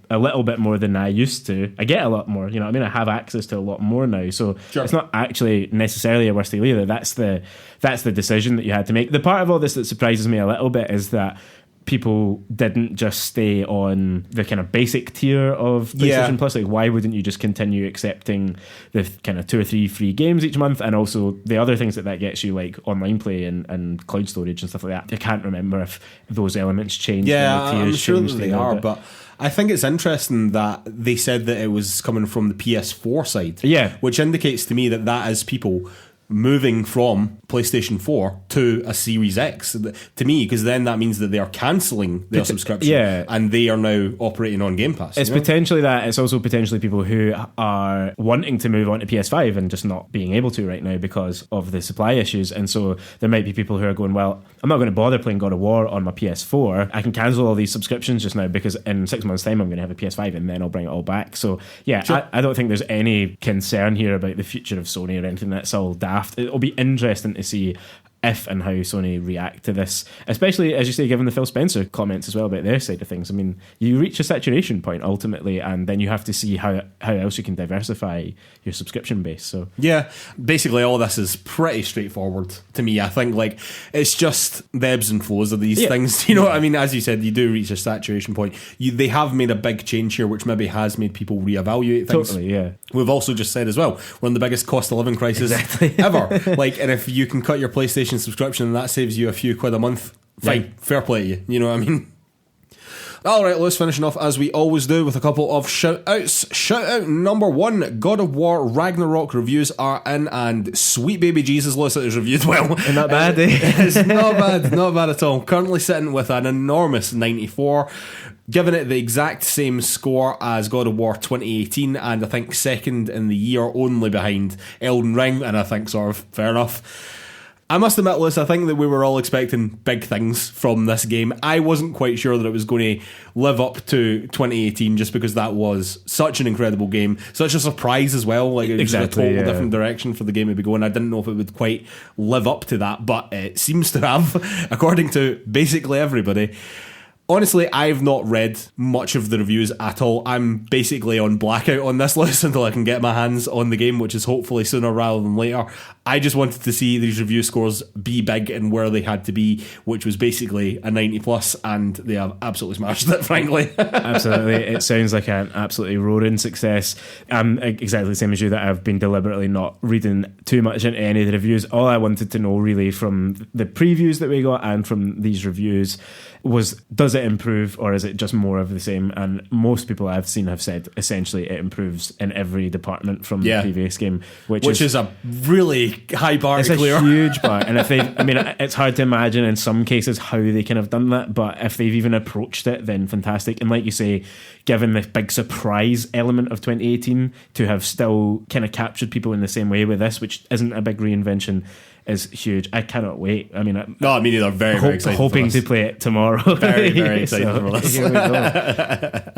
a little bit more than I used to, I get a lot more. You know what I mean? I have access to a lot more now, so It's not actually necessarily a worse deal either. That's the decision that you had to make. The part of all this that surprises me a little bit is that people didn't just stay on the kind of basic tier of PlayStation Plus. Like, why wouldn't you just continue accepting the kind of 2 or 3 free games each month, and also the other things that gets you, like online play and cloud storage and stuff like that? I can't remember if those elements changed. Yeah, I'm sure that they are, but I think it's interesting that they said that it was coming from the PS4 side. Yeah. Which indicates to me that is people moving from PlayStation 4 to a Series X, to me, because then that means that they are cancelling their subscription, and they are now operating on Game Pass. It's potentially that. It's also potentially people who are wanting to move on to PS5 and just not being able to right now because of the supply issues. And so there might be people who are going, well, I'm not going to bother playing God of War on my PS4. I can cancel all these subscriptions just now because in 6 months' time I'm going to have a PS5 and then I'll bring it all back. So yeah, sure. I don't think there's any concern here about the future of Sony or anything. That's all daft. It'll be interesting to see if and how Sony react to this, especially, as you say, given the Phil Spencer comments as well about their side of things. I mean, you reach a saturation point ultimately, and then you have to see how else you can diversify your subscription base. So yeah, basically all this is pretty straightforward to me. I think, like, it's just the ebbs and flows of these things. You know what I mean? As you said, you do reach a saturation point. They have made a big change here, which maybe has made people reevaluate things. Totally, yeah. We've also just said as well, we're in the biggest cost of living crisis ever. Like, and if you can cut your PlayStation subscription and that saves you a few quid a month, fine, fair play to you. You know what I mean? Alright, let's finish off as we always do with a couple of shout outs. Shout out number 1, God of War Ragnarok reviews are in, and sweet baby Jesus, Lewis, it is reviewed well. Not bad, eh? It's not bad at all. Currently sitting with an enormous 94, giving it the exact same score as God of War 2018, and I think second in the year, only behind Elden Ring, and I think sort of fair enough. I must admit, Liz, I think that we were all expecting big things from this game. I wasn't quite sure that it was going to live up to 2018, just because that was such an incredible game, such a surprise as well. Like, it was exactly, a total different direction for the game to be going. I didn't know if it would quite live up to that, but it seems to have, according to basically everybody. Honestly, I've not read much of the reviews at all. I'm basically on blackout on this list until I can get my hands on the game, which is hopefully sooner rather than later. I just wanted to see these review scores be big and where they had to be, which was basically a 90 plus, and they have absolutely smashed it, frankly. Absolutely. It sounds like an absolutely roaring success. I'm exactly the same as you, that I've been deliberately not reading too much into any of the reviews. All I wanted to know really from the previews that we got and from these reviews was, does it improve or is it just more of the same? And most people I've seen have said essentially it improves in every department from the previous game, which is a really high bar to clear. It's a huge bar, and if they, I mean, it's hard to imagine in some cases how they can have done that, but if they've even approached it, then fantastic. And like you say, given the big surprise element of 2018, to have still kind of captured people in the same way with this, which isn't a big reinvention, is huge. I cannot wait. I mean, I mean, they're very excited. Hoping to play it tomorrow. Very excited for this. Here we go.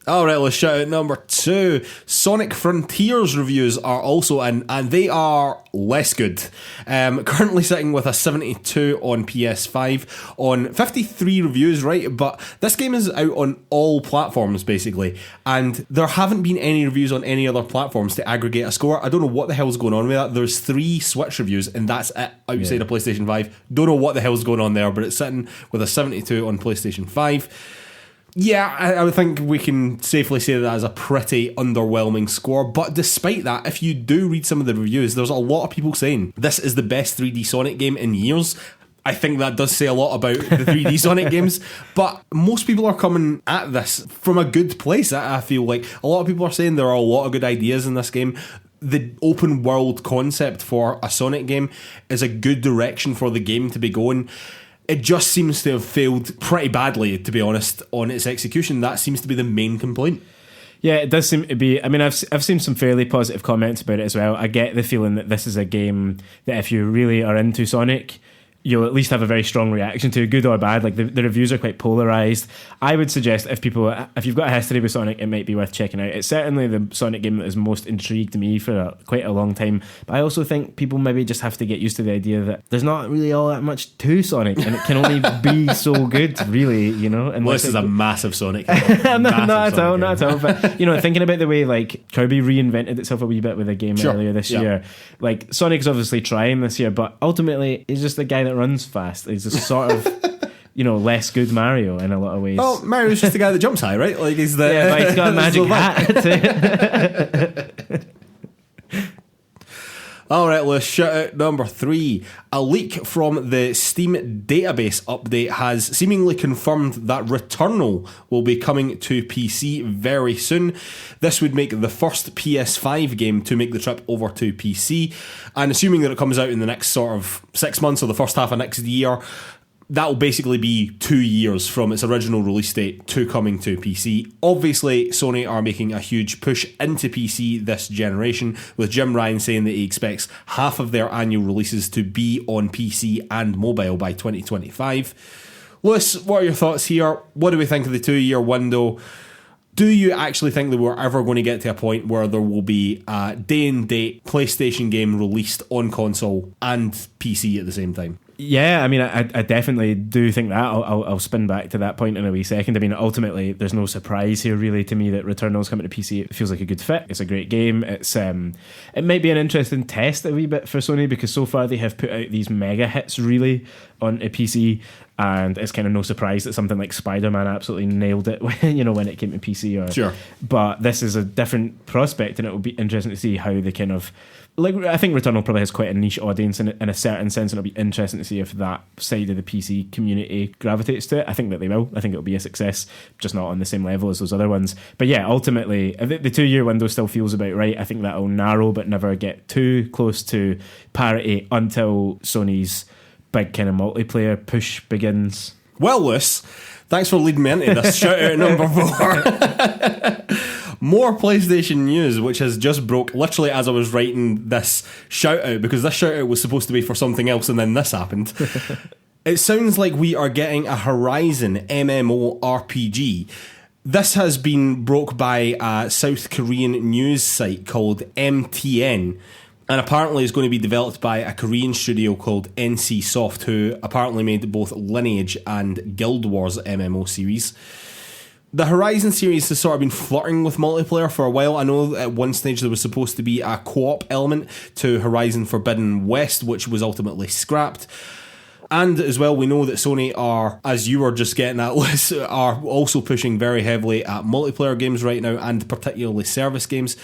Alright, let's shout out number 2. Sonic Frontiers reviews are also in, and they are less good. Currently sitting with a 72 on PS5 on 53 reviews, right? But this game is out on all platforms, basically, and there haven't been any reviews on any other platforms to aggregate a score. I don't know what the hell's going on with that. There's 3 Switch reviews, and that's it outside of PlayStation 5. Don't know what the hell's going on there, but it's sitting with a 72 on PlayStation 5. Yeah, I would think we can safely say that is a pretty underwhelming score. But despite that, if you do read some of the reviews, there's a lot of people saying this is the best 3D Sonic game in years. I think that does say a lot about the 3D Sonic games. But most people are coming at this from a good place. I feel like a lot of people are saying there are a lot of good ideas in this game. The open world concept for a Sonic game is a good direction for the game to be going. It just seems to have failed pretty badly, to be honest, on its execution. That seems to be the main complaint. Yeah, it does seem to be. I mean, I've seen some fairly positive comments about it as well. I get the feeling that this is a game that if you really are into Sonic, you'll at least have a very strong reaction to, good or bad. Like, the reviews are quite polarised. I would suggest if you've got a history with Sonic, it might be worth checking out. It's certainly the Sonic game that has most intrigued me for quite a long time. But I also think people maybe just have to get used to the idea that there's not really all that much to Sonic, and it can only be so good, really, you know. And this is a massive Sonic game. Not at all. But, you know, thinking about the way, like, Kirby reinvented itself a wee bit with a game earlier this year. Like, Sonic's obviously trying this year, but ultimately he's just a guy that runs fast. He's a sort of, you know, less good Mario in a lot of ways. Well, Mario's just the guy that jumps high, right? Like, he's the but he's got a magic hat. Alright, let's shout out number 3. A leak from the Steam database update has seemingly confirmed that Returnal will be coming to PC very soon. This would make the first PS5 game to make the trip over to PC, and assuming that it comes out in the next sort of 6 months or the first half of next year, that will basically be 2 years from its original release date to coming to PC. Obviously, Sony are making a huge push into PC this generation, with Jim Ryan saying that he expects half of their annual releases to be on PC and mobile by 2025. Lewis, what are your thoughts here? What do we think of the 2-year window? Do you actually think that we're ever going to get to a point where there will be a day-and-date PlayStation game released on console and PC at the same time? Yeah, I mean, I definitely do think that. I'll spin back to that point in a wee second. I mean, ultimately, there's no surprise here, really, to me, that Returnal's coming to PC. It feels like a good fit. It's a great game. It's it might be an interesting test a wee bit for Sony, because so far they have put out these mega hits, really, on a PC. And it's kind of no surprise that something like Spider-Man absolutely nailed it when it came to PC. Sure. But this is a different prospect, and it will be interesting to see how they kind of... I think Returnal probably has quite a niche audience in a certain sense, and it'll be interesting to see if that side of the PC community gravitates to it. I think that they will. I think it'll be a success, just not on the same level as those other ones. But yeah, ultimately, the 2-year window still feels about right. I think that'll narrow but never get too close to parity until Sony's big kind of multiplayer push begins. Well, Lewis, thanks for leading me into this shout out number 4. More PlayStation news, which has just broke literally as I was writing this shout out, because this shout out was supposed to be for something else and then this happened. It sounds like we are getting a Horizon MMO RPG. This has been broke by a South Korean news site called MTN, and apparently is going to be developed by a Korean studio called NC Soft, who apparently made both Lineage and Guild Wars MMO series. The Horizon series has sort of been flirting with multiplayer for a while. I know at one stage there was supposed to be a co-op element to Horizon Forbidden West, which was ultimately scrapped. And as well, we know that Sony are, as you were just getting at, Liz, are also pushing very heavily at multiplayer games right now, and particularly service games.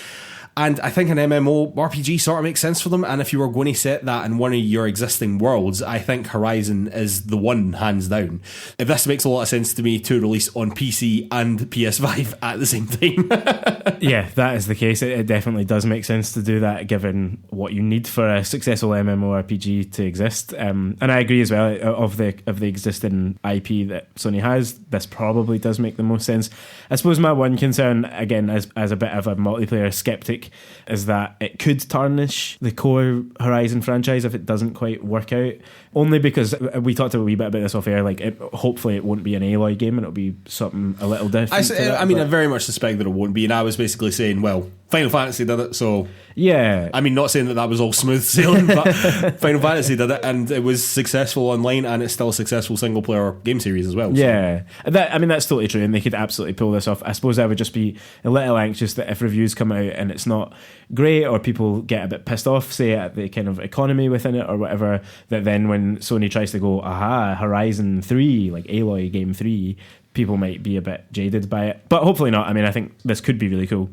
And I think an MMO RPG sort of makes sense for them. And if you were going to set that in one of your existing worlds, I think Horizon is the one, hands down. If this makes a lot of sense to me to release on PC and PS5 at the same time. Yeah, that is the case. It definitely does make sense to do that, given what you need for a successful MMORPG to exist. And I agree as well, of the existing IP that Sony has, this probably does make the most sense. I suppose my one concern, again, as a bit of a multiplayer skeptic, is that it could tarnish the core Horizon franchise if it doesn't quite work out. Only because we talked a wee bit about this off air. Hopefully it won't be an Aloy game and it'll be something a little different. I very much suspect that it won't be, and I was basically saying, well, Final Fantasy did it, so yeah. I mean, not saying that was all smooth sailing, but Final Fantasy did it, and it was successful online, and it's still a successful single player game series as well. So. Yeah, that's totally true, and they could absolutely pull this off. I suppose I would just be a little anxious that if reviews come out and it's not great, or people get a bit pissed off, say, at the kind of economy within it or whatever, that then when Sony tries to go, Horizon 3, like Aloy Game 3, people might be a bit jaded by it. But hopefully not. I mean, I think this could be really cool.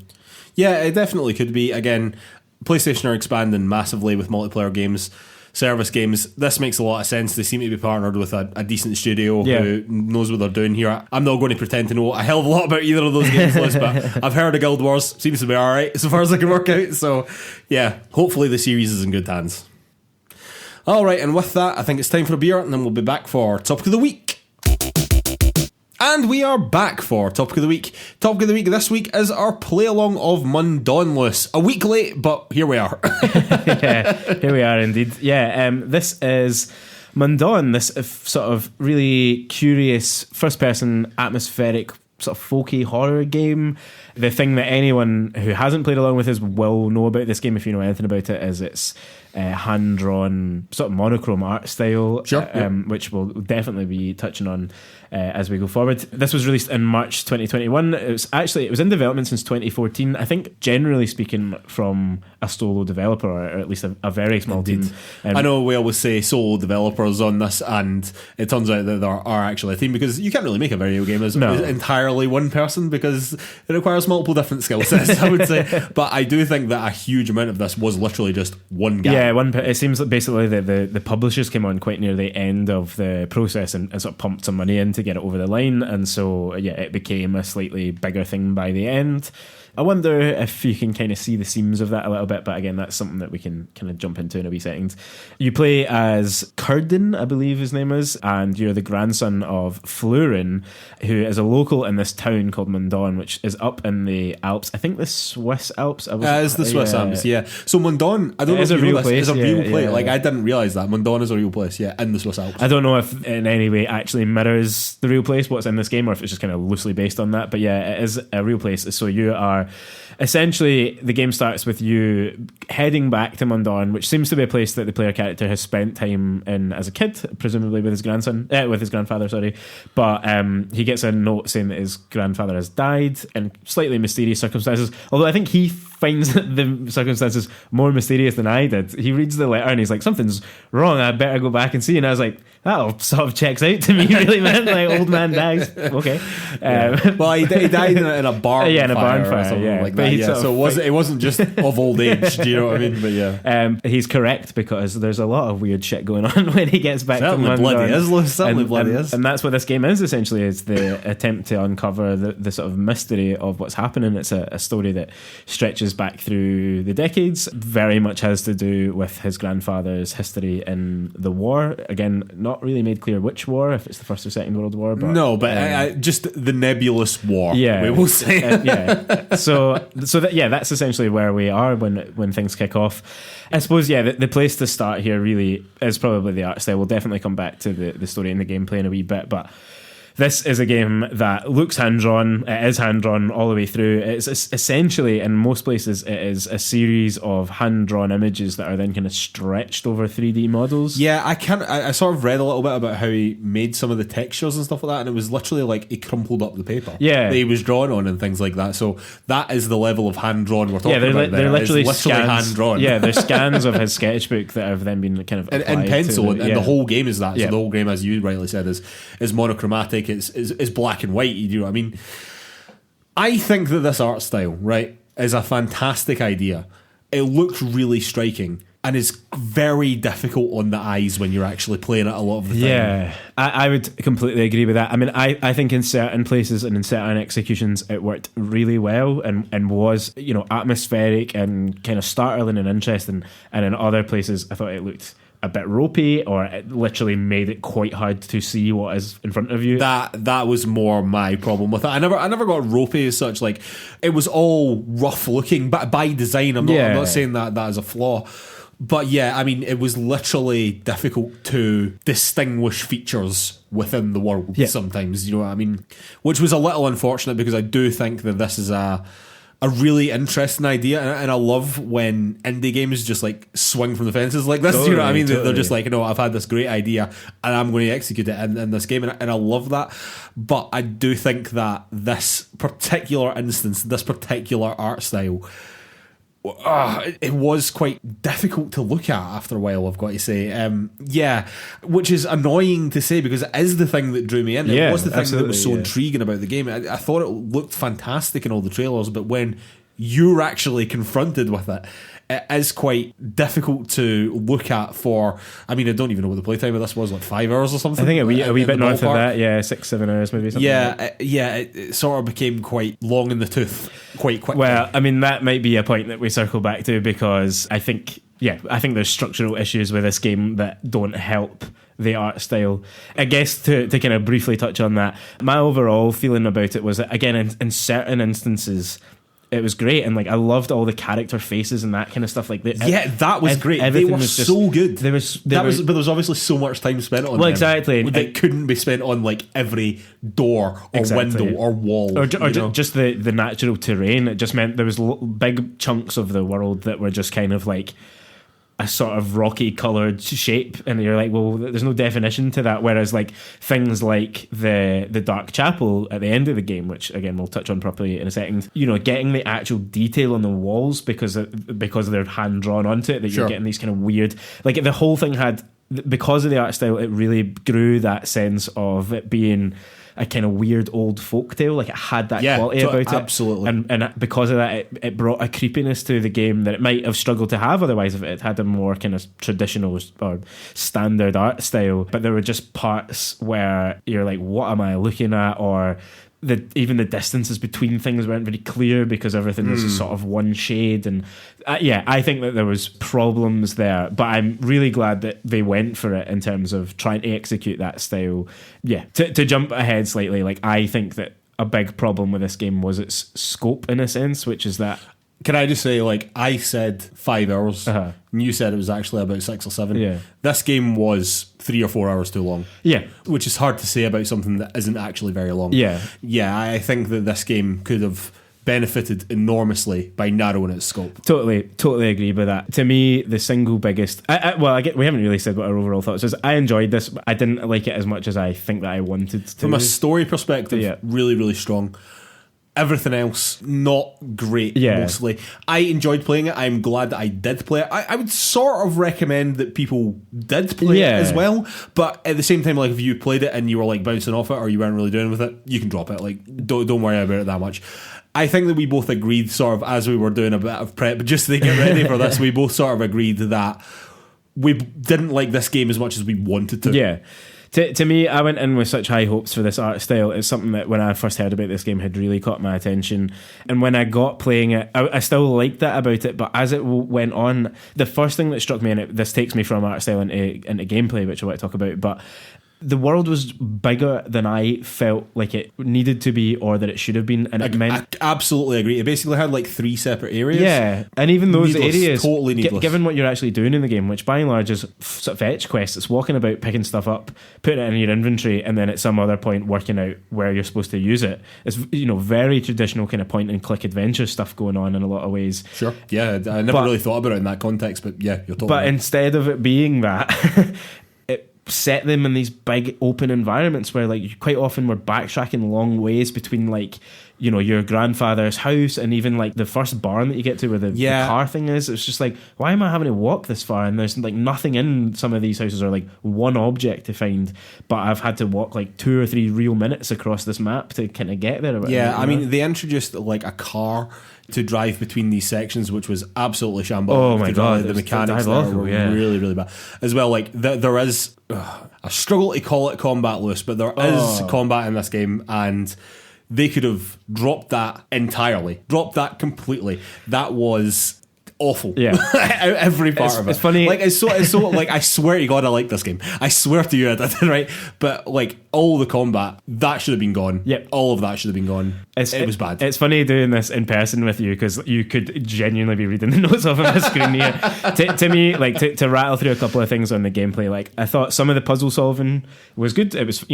Yeah, it definitely could be. Again, PlayStation are expanding massively with multiplayer games, service games. This makes a lot of sense. They seem to be partnered with a decent studio who knows what they're doing here. I'm not going to pretend to know a hell of a lot about either of those games, Liz, but I've heard of Guild Wars. Seems to be alright so far as I can work out. So, yeah, hopefully the series is in good hands. Alright, and with that, I think it's time for a beer, and then we'll be back for Topic of the Week. And we are back for Topic of the Week. Topic of the Week this week is our play-along of Mundonless. A week late, but here we are. Yeah, here we are indeed. Yeah, this is Mundon, this sort of really curious first-person atmospheric sort of folky horror game. The thing that anyone who hasn't played along with us will know about this game, if you know anything about it, is its hand-drawn sort of monochrome art style, sure, which we'll definitely be touching on as we go forward. This was released in March 2021. It was in development since 2014. I think, generally speaking, from a solo developer, or at least a very small team. I know we always say solo developers on this, and it turns out that there are actually a team, because you can't really make a video game as entirely one person, because it requires multiple different skill sets, I would say. But I do think that a huge amount of this was literally just one guy. Yeah, it seems like basically the publishers came on quite near the end of the process and sort of pumped some money in to get it over the line, and so yeah, it became a slightly bigger thing by the end. I wonder if you can kind of see the seams of that a little bit, but again, that's something that we can kind of jump into in a wee second. You play as Curden, I believe his name is, and you're the grandson of Flurin, who is a local in this town called Mundon, which is up in the Alps. I think the Swiss Alps. It's the Swiss Alps, yeah. So Mundon, I don't know if you know this, is a real place. Yeah. Like, I didn't realise that. Mundon is a real place, yeah, in the Swiss Alps. I don't know if in any way actually mirrors the real place, what's in this game, or if it's just kind of loosely based on that. But yeah, it is a real place. So you are... Essentially, the game starts with you heading back to Mundon, which seems to be a place that the player character has spent time in as a kid, presumably with his grandfather, sorry. But he gets a note saying that his grandfather has died in slightly mysterious circumstances. Although I think he finds the circumstances more mysterious than I did. He reads the letter and he's like, something's wrong, I better go back and see. And I was like, that all sort of checks out to me, really, man. Like, old man dies. Okay. Well, he died in a barn in a barn fire, or something like that. Yeah. So it wasn't just of old age, do you know what I mean? But yeah. He's correct, because there's a lot of weird shit going on when he gets back certainly to London. Certainly bloody is. And that's what this game is, essentially, is the attempt to uncover the sort of mystery of what's happening. It's a story that stretches back through the decades, very much has to do with his grandfather's history in the war. Again, not really made clear which war, if it's the First or Second World War. But, no, but just the nebulous war, we will say. That's essentially where we are when things kick off. I suppose, the place to start here really is probably the art style. We'll definitely come back to the story and the gameplay in a wee bit, but this is a game that looks hand-drawn. It is hand-drawn all the way through. It's essentially, in most places, it is a series of hand-drawn images that are then kind of stretched over 3D models. Yeah, I sort of read a little bit about how he made some of the textures and stuff like that, and it was literally like he crumpled up the paper that he was drawn on and things like that. So that is the level of hand-drawn we're talking about. They're literally scans, hand-drawn. Yeah, they're scans of his sketchbook that have then been kind of in pencil, and the whole game is that. So Yeah. the whole game, as you rightly said, is monochromatic. It's black and white. You know what I mean? I think that this art style, right, is a fantastic idea. It looks really striking and is very difficult on the eyes when you're actually playing it a lot of the time. Yeah, I would completely agree with that. I mean, I think in certain places and in certain executions it worked really well and was, atmospheric and kind of startling and interesting. And in other places I thought it looked a bit ropey, or it literally made it quite hard to see what is in front of you. That was more my problem with it. I never got ropey as such. Like, it was all rough looking, but by design. I'm not saying that is a flaw. But yeah, I mean, it was literally difficult to distinguish features within the world sometimes, you know what I mean? Which was a little unfortunate, because I do think that this is a really interesting idea, and I love when indie games just like swing from the fences like this. Totally, you know what I mean? Totally. They're just like, I've had this great idea and I'm going to execute it in this game, and I love that. But I do think that this particular instance, this particular art style, it was quite difficult to look at after a while, I've got to say. Which is annoying to say, because it is the thing that drew me in. It was the thing that was so intriguing about the game. I thought it looked fantastic in all the trailers, but when you're actually confronted with it, it is quite difficult to look at for, I mean, I don't even know what the playtime of this was, like 5 hours or something? I think a wee bit north of that, 6-7 hours maybe. Something it sort of became quite long in the tooth quite quickly. Well, I mean, that might be a point that we circle back to, because I think there's structural issues with this game that don't help the art style. I guess to kind of briefly touch on that, my overall feeling about it was that, again, in certain instances, it was great, and like I loved all the character faces and that kind of stuff. Like that was great. They were so good. But there was obviously so much time spent on them. Well, exactly. That couldn't be spent on like every door or window or wall, or just the natural terrain. It just meant there was big chunks of the world that were just kind of like a sort of rocky coloured shape, and you're like, well, there's no definition to that. Whereas like things like the Dark Chapel at the end of the game, which again we'll touch on properly in a second, getting the actual detail on the walls because they're hand drawn onto it, that you're getting these kind of weird, like the whole thing had, because of the art style, it really grew that sense of it being a kind of weird old folktale. Like it had that quality about it. Absolutely. And because of that, it brought a creepiness to the game that it might have struggled to have otherwise if it had a more kind of traditional or standard art style. But there were just parts where you're like, what am I looking at? Or even the distances between things weren't very clear because everything was sort of one shade. And I think that there was problems there, but I'm really glad that they went for it in terms of trying to execute that style. To jump ahead slightly, like I think that a big problem with this game was its scope, in a sense, which is that, can I just say, like, I said 5 hours, and you said it was actually about 6 or 7. Yeah. This game was 3 or 4 hours too long. Yeah. Which is hard to say about something that isn't actually very long. Yeah. Yeah, I think that this game could have benefited enormously by narrowing its scope. Totally agree with that. To me, the single biggest... we haven't really said what our overall thoughts is. I enjoyed this, but I didn't like it as much as I think that I wanted to. From a story perspective, really, really strong. Everything else, not great, mostly. I enjoyed playing it. I'm glad that I did play it. I would sort of recommend that people did play it as well, but at the same time, like, if you played it and you were like bouncing off it or you weren't really doing with it, you can drop it. Like, don't worry about it that much. I think that we both agreed, sort of, as we were doing a bit of prep, just to get ready for this, we both sort of agreed that we didn't like this game as much as we wanted to. Yeah. To me, I went in with such high hopes for this art style. It's something that when I first heard about this game had really caught my attention. And when I got playing it, I still liked that about it. But as it went on, the first thing that struck me, and this takes me from art style into gameplay, which I want to talk about, but the world was bigger than I felt like it needed to be or that it should have been, and I absolutely agree. It basically had like 3 separate areas. Yeah, and even those areas, totally needless. Given what you're actually doing in the game, which by and large is sort of fetch quests, it's walking about, picking stuff up, putting it in your inventory, and then at some other point working out where you're supposed to use it. It's, very traditional kind of point and click adventure stuff going on in a lot of ways. Sure, yeah, I never really thought about it in that context, but yeah, you're totally right. Instead of it being that, set them in these big open environments where, like, you quite often were backtracking long ways between, like, your grandfather's house and even like the first barn that you get to where the car thing is. It's just like, why am I having to walk this far? And there's like nothing in some of these houses, or like one object to find, but I've had to walk like 2 or 3 real minutes across this map to kind of get there. I mean, they introduced like a car to drive between these sections, which was absolutely shambolic. Oh my god, the mechanics there were really, really bad as well. Like there is I struggle to call it combat, Lewis, but there is combat in this game, and they could have dropped that entirely, dropped that completely. That was awful. Yeah, every part of it. It's funny. Like it's so like, I swear to God, I like this game. I swear to you, I did, right? But like all the combat, that should have been gone. Yep. All of that should have been gone. It was bad. It's funny doing this in person with you, because you could genuinely be reading the notes off of the screen here. To me, like to rattle through a couple of things on the gameplay, like I thought some of the puzzle solving was good. It was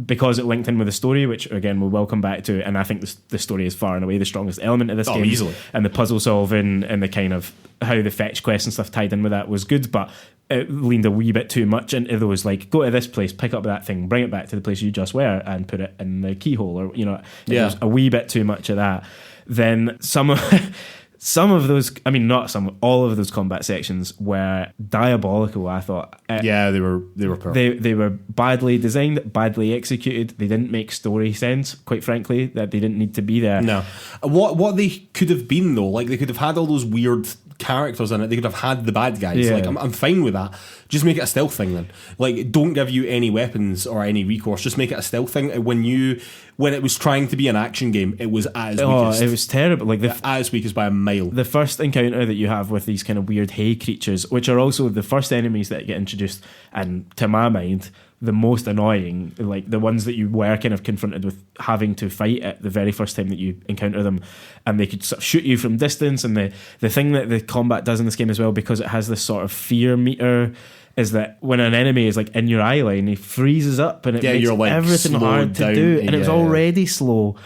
because it linked in with the story, which again we'll come back to, and I think the story is far and away the strongest element of this game. Easily. And the puzzle solving and the kind of how the fetch quests and stuff tied in with that was good, but it leaned a wee bit too much into those, like, go to this place, pick up that thing, bring it back to the place you just were and put it in the keyhole, or it was a wee bit too much of that. Then some of those, I mean not some, all of those combat sections were diabolical, I thought. They were perfect. They were badly designed, badly executed. They didn't make story sense, quite frankly, that they didn't need to be there. No. What they could have been, though, like they could have had all those weird characters in it. They could have had the bad guys. Like I'm fine with that. Just make it a stealth thing then. Like, don't give you any weapons or any recourse. Just make it a stealth thing. When it was trying to be an action game, it was at its weakest. It was terrible. Like at its weakest by a mile. The first encounter that you have with these kind of weird hay creatures, which are also the first enemies that get introduced, and to my mind, the most annoying, like the ones that you were kind of confronted with having to fight at the very first time that you encounter them, and they could sort of shoot you from distance. And the thing that the combat does in this game as well, because it has this sort of fear meter, is that when an enemy is like in your eye line, he freezes up and it makes like everything hard to do, and it was already slow.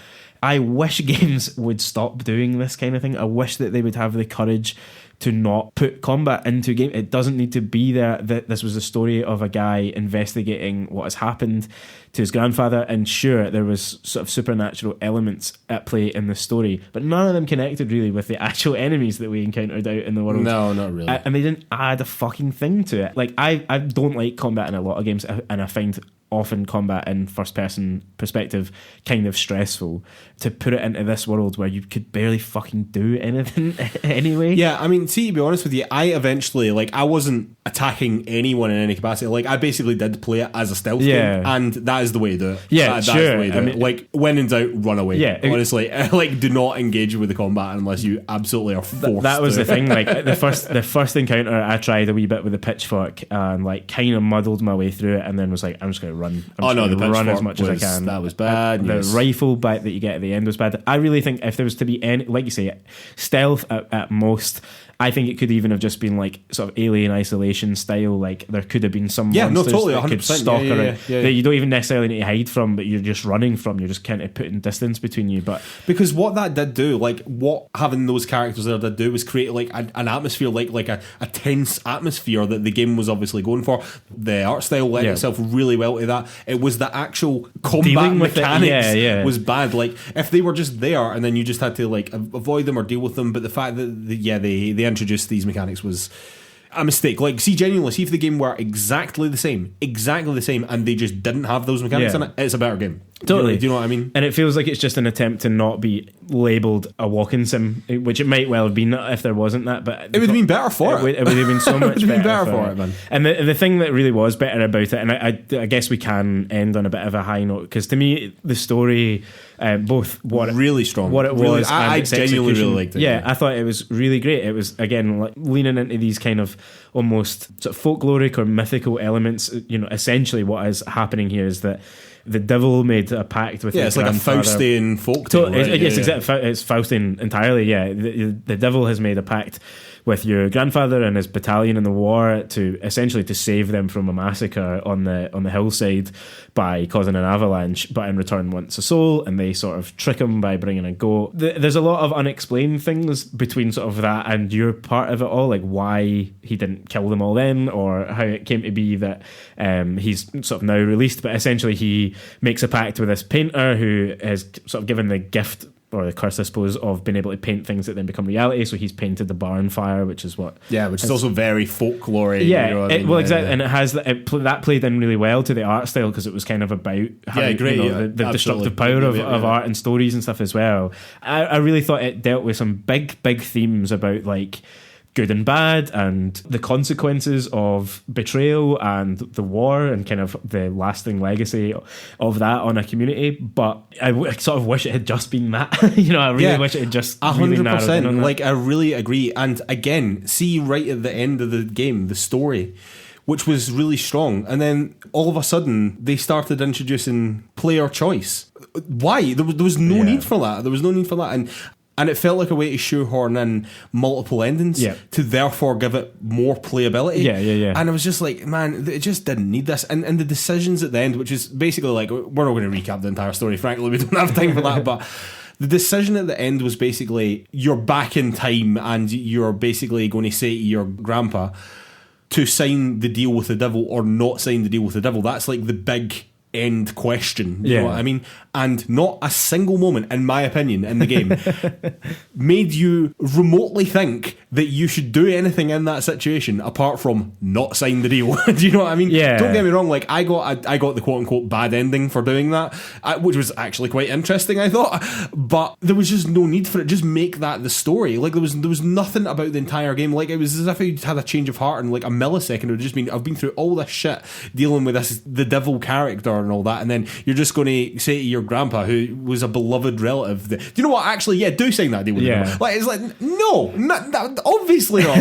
I wish games would stop doing this kind of thing. I wish that they would have the courage to not put combat into a game. It doesn't need to be there. This was a story of a guy investigating what has happened to his grandfather, and sure, there was sort of supernatural elements at play in the story, but none of them connected really with the actual enemies that we encountered out in the world. No, not really. And they didn't add a fucking thing to it. Like, I don't like combat in a lot of games, and I find often combat in first person perspective kind of stressful. To put it into this world where you could barely fucking do anything anyway. Yeah, I mean, see, to be honest with you, I eventually, like, I wasn't attacking anyone in any capacity. Like, I basically did play it as a stealth game, and that is the way to do it. Yeah, that sure. is the way to do it. Like, when in doubt, run away. Yeah, honestly, like, do not engage with the combat unless you absolutely are forced. That was the thing. Like, the first encounter, I tried a wee bit with the pitchfork and like kind of muddled my way through it, and then was like, I'm just going to run. The run as pitchfork much as I can. That was bad. The rifle bite that you get at the end was bad. I really think if there was to be any, like you say, stealth at most, I think it could even have just been like sort of Alien Isolation style. Like there could have been some monsters totally, that 100%, could stalk around that you don't even necessarily need to hide from, but you're just running from. You're just kind of putting distance between you. But because what that did do, like what having those characters there did do, was create like an atmosphere, like a tense atmosphere that the game was obviously going for. The art style lent itself really well to that. It was the actual combat mechanics was bad. Like if they were just there and then you just had to like avoid them or deal with them, but the fact that they introduced these mechanics was a mistake. Like, genuinely, see if the game were exactly the same, and they just didn't have those mechanics in it, it's a better game. Totally. Do you know what I mean? And it feels like it's just an attempt to not be labelled a walking sim, which it might well have been if there wasn't that, but it would have been better for it. It would have been so much better for it, man. And the thing that really was better about it, and I guess we can end on a bit of a high note, because to me, the story, both really strong, what it was, and I genuinely really liked it. Yeah, I thought it was really great. It was, again, like leaning into these kind of almost sort of folkloric or mythical elements. You know, essentially what is happening here is that the devil made a pact with his grandfather. Like a Faustian folktale. It's Faustian entirely. Yeah, the devil has made a pact with your grandfather and his battalion in the war to essentially to save them from a massacre on the hillside by causing an avalanche, but in return wants a soul, and they sort of trick him by bringing a goat. There's a lot of unexplained things between sort of that and your part of it all, like why he didn't kill them all then, or how it came to be that he's sort of now released, but essentially he makes a pact with this painter who is sort of given the gift, or the curse, I suppose, of being able to paint things that then become reality. So he's painted the barn fire, which is what... Yeah, which is also very folklore-y. Yeah, you know what I mean? Well, exactly. Yeah. And it has that played in really well to the art style, because it was kind of about having, the destructive power of art and stories and stuff as well. I really thought it dealt with some big themes about, like, good and bad, and the consequences of betrayal and the war, and kind of the lasting legacy of that on a community. But I sort of wish it had just been that. I really wish it had just 100%. Like, I really agree. And again, see right at the end of the game, the story, which was really strong, and then all of a sudden they started introducing player choice. Why? There was no need for that. There was no need for that, and it felt like a way to shoehorn in multiple endings to therefore give it more playability. Yeah. And I was just like, man, it just didn't need this. And the decisions at the end, which is basically like, we're not going to recap the entire story, frankly, we don't have time for that, but the decision at the end was basically, you're back in time and you're basically going to say to your grandpa to sign the deal with the devil or not sign the deal with the devil. That's like the big end question, you know what I mean? And not a single moment, in my opinion, in the game made you remotely think that you should do anything in that situation apart from not sign the deal. Do you know what I mean? Yeah. Don't get me wrong, like I got the quote unquote bad ending for doing that, which was actually quite interesting, I thought, but there was just no need for it. Just make that the story. Like there was nothing about the entire game. Like it was as if you'd had a change of heart in like a millisecond. It would just been, I've been through all this shit dealing with the devil character and all that, and then you're just going to say to your grandpa, who was a beloved relative, do you know what, actually do sign that deal with him. Like it's like, no, obviously not.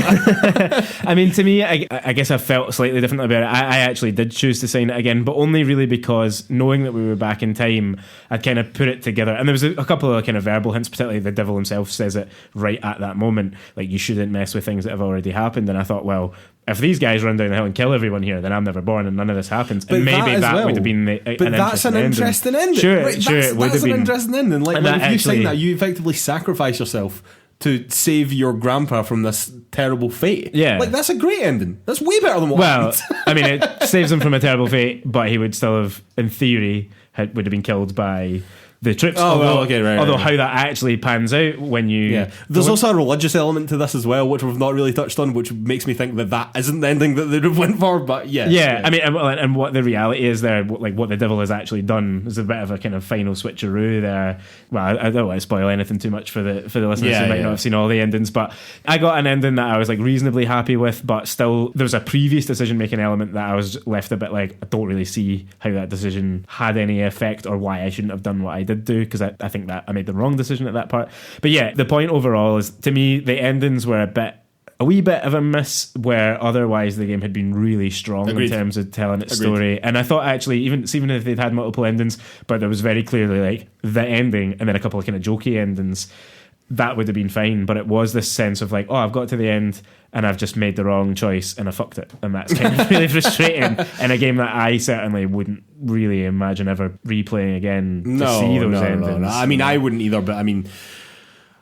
I mean, to me, I guess I felt slightly different about it. I actually did choose to sign it again, but only really because knowing that we were back in time, I'd kind of put it together, and there was a couple of kind of verbal hints, particularly the devil himself says it right at that moment, like you shouldn't mess with things that have already happened. And I thought, well, if these guys run down the hill and kill everyone here, then I'm never born and none of this happens. But and maybe that would have been that's an interesting ending. Sure, that's an interesting ending. Like if you sign that, you effectively sacrifice yourself to save your grandpa from this terrible fate. Yeah. Like that's a great ending. That's way better than what I mean, it saves him from a terrible fate, but he would still have, in theory, would have been killed by the troops. Although how that actually pans out when you... There's also a religious element to this as well, which we've not really touched on, which makes me think that isn't the ending that they'd have went for, but yes. I mean, and what the reality is there, like what the devil has actually done is a bit of a kind of final switcheroo there. Well, I don't want to spoil anything too much for the listeners who might not have seen all the endings, but I got an ending that I was like reasonably happy with, but still there was a previous decision-making element that I was left a bit like, I don't really see how that decision had any effect or why I shouldn't have done what I did do, because I think that I made the wrong decision at that part. But yeah, the point overall is, to me, the endings were a wee bit of a miss, where otherwise the game had been really strong in terms of telling its story. And I thought actually, even if they'd had multiple endings, but there was very clearly like the ending and then a couple of kind of jokey endings, that would have been fine. But it was this sense of like, oh, I've got to the end and I've just made the wrong choice and I fucked it. And that's kind of really frustrating in a game that I certainly wouldn't really imagine ever replaying again to see those endings. No. I mean, I wouldn't either, but I mean,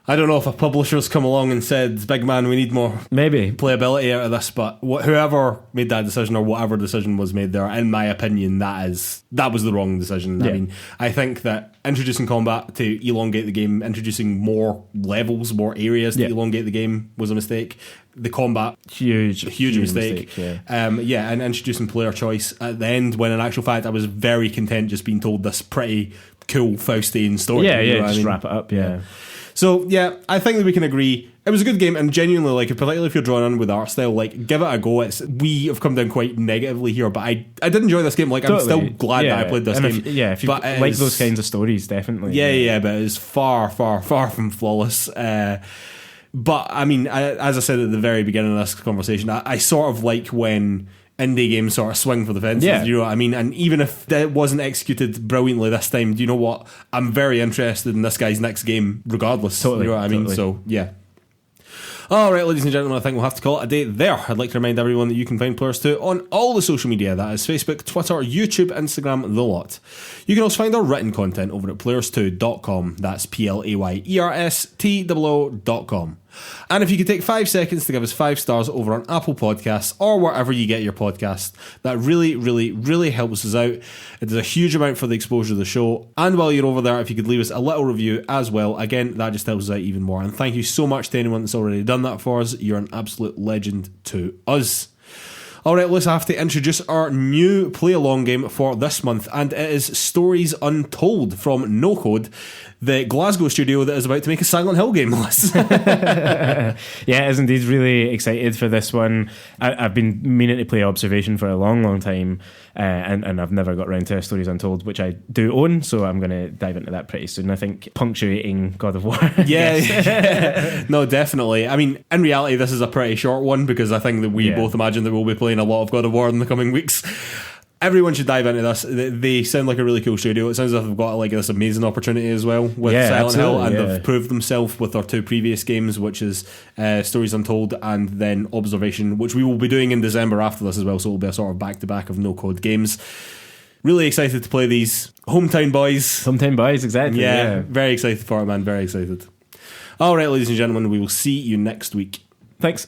I don't know if a publisher's come along and said, big man, we need more maybe playability out of this, but whoever made that decision or whatever decision was made there, in my opinion, that was the wrong decision. Yeah. I mean, I think that introducing combat to elongate the game, introducing more levels, more areas to elongate the game was a mistake. The combat, huge mistake. And introducing player choice at the end, when in actual fact I was very content just being told this pretty cool Faustian story. Just wrap it up. So yeah, I think that we can agree it was a good game, and genuinely, like, particularly if you're drawn in with art style, like, give it a go. We have come down quite negatively here, but I did enjoy this game. Like, totally. I'm still glad that I played this game. If you like those kinds of stories, definitely. But it is far from flawless. But I mean, as I said at the very beginning of this conversation, I sort of like when indie games sort of swing for the fences. You know what I mean? And even if it wasn't executed brilliantly this time, do you know what? I'm very interested in this guy's next game regardless. Totally. You know what I mean? So yeah. Alright, ladies and gentlemen, I think we'll have to call it a day there. I'd like to remind everyone that you can find Players2 on all the social media. That is Facebook, Twitter, YouTube, Instagram, the lot. You can also find our written content over at PlayersToo.com. That's PLAYERSTOO.com. And if you could take 5 seconds to give us 5 stars over on Apple Podcasts or wherever you get your podcasts, that really, really, really helps us out. It does a huge amount for the exposure of the show. And while you're over there, if you could leave us a little review as well, again, that just helps us out even more. And thank you so much to anyone that's already done that for us. You're an absolute legend to us. Alright, let's have to introduce our new play-along game for this month, and it is Stories Untold from No Code, the Glasgow studio that is about to make a Silent Hill game. Yeah, it is indeed. Really excited for this one. I've been meaning to play Observation for a long time, and I've never got around to Stories Untold, which I do own, so I'm going to dive into that pretty soon. I think punctuating God of War. Yeah. No, definitely. I mean, in reality, this is a pretty short one, because I think that we both imagine that we'll be playing a lot of God of War in the coming weeks. Everyone should dive into this. They sound like a really cool studio. It sounds like they've got like this amazing opportunity as well with Silent Hill, and they've proved themselves with their 2 previous games, which is Stories Untold and then Observation, which we will be doing in December after this as well, so it'll be a sort of back-to-back of no-code games. Really excited to play these. Hometown boys, exactly. Yeah, very excited for it, man. Very excited. Alright, ladies and gentlemen, we will see you next week. Thanks.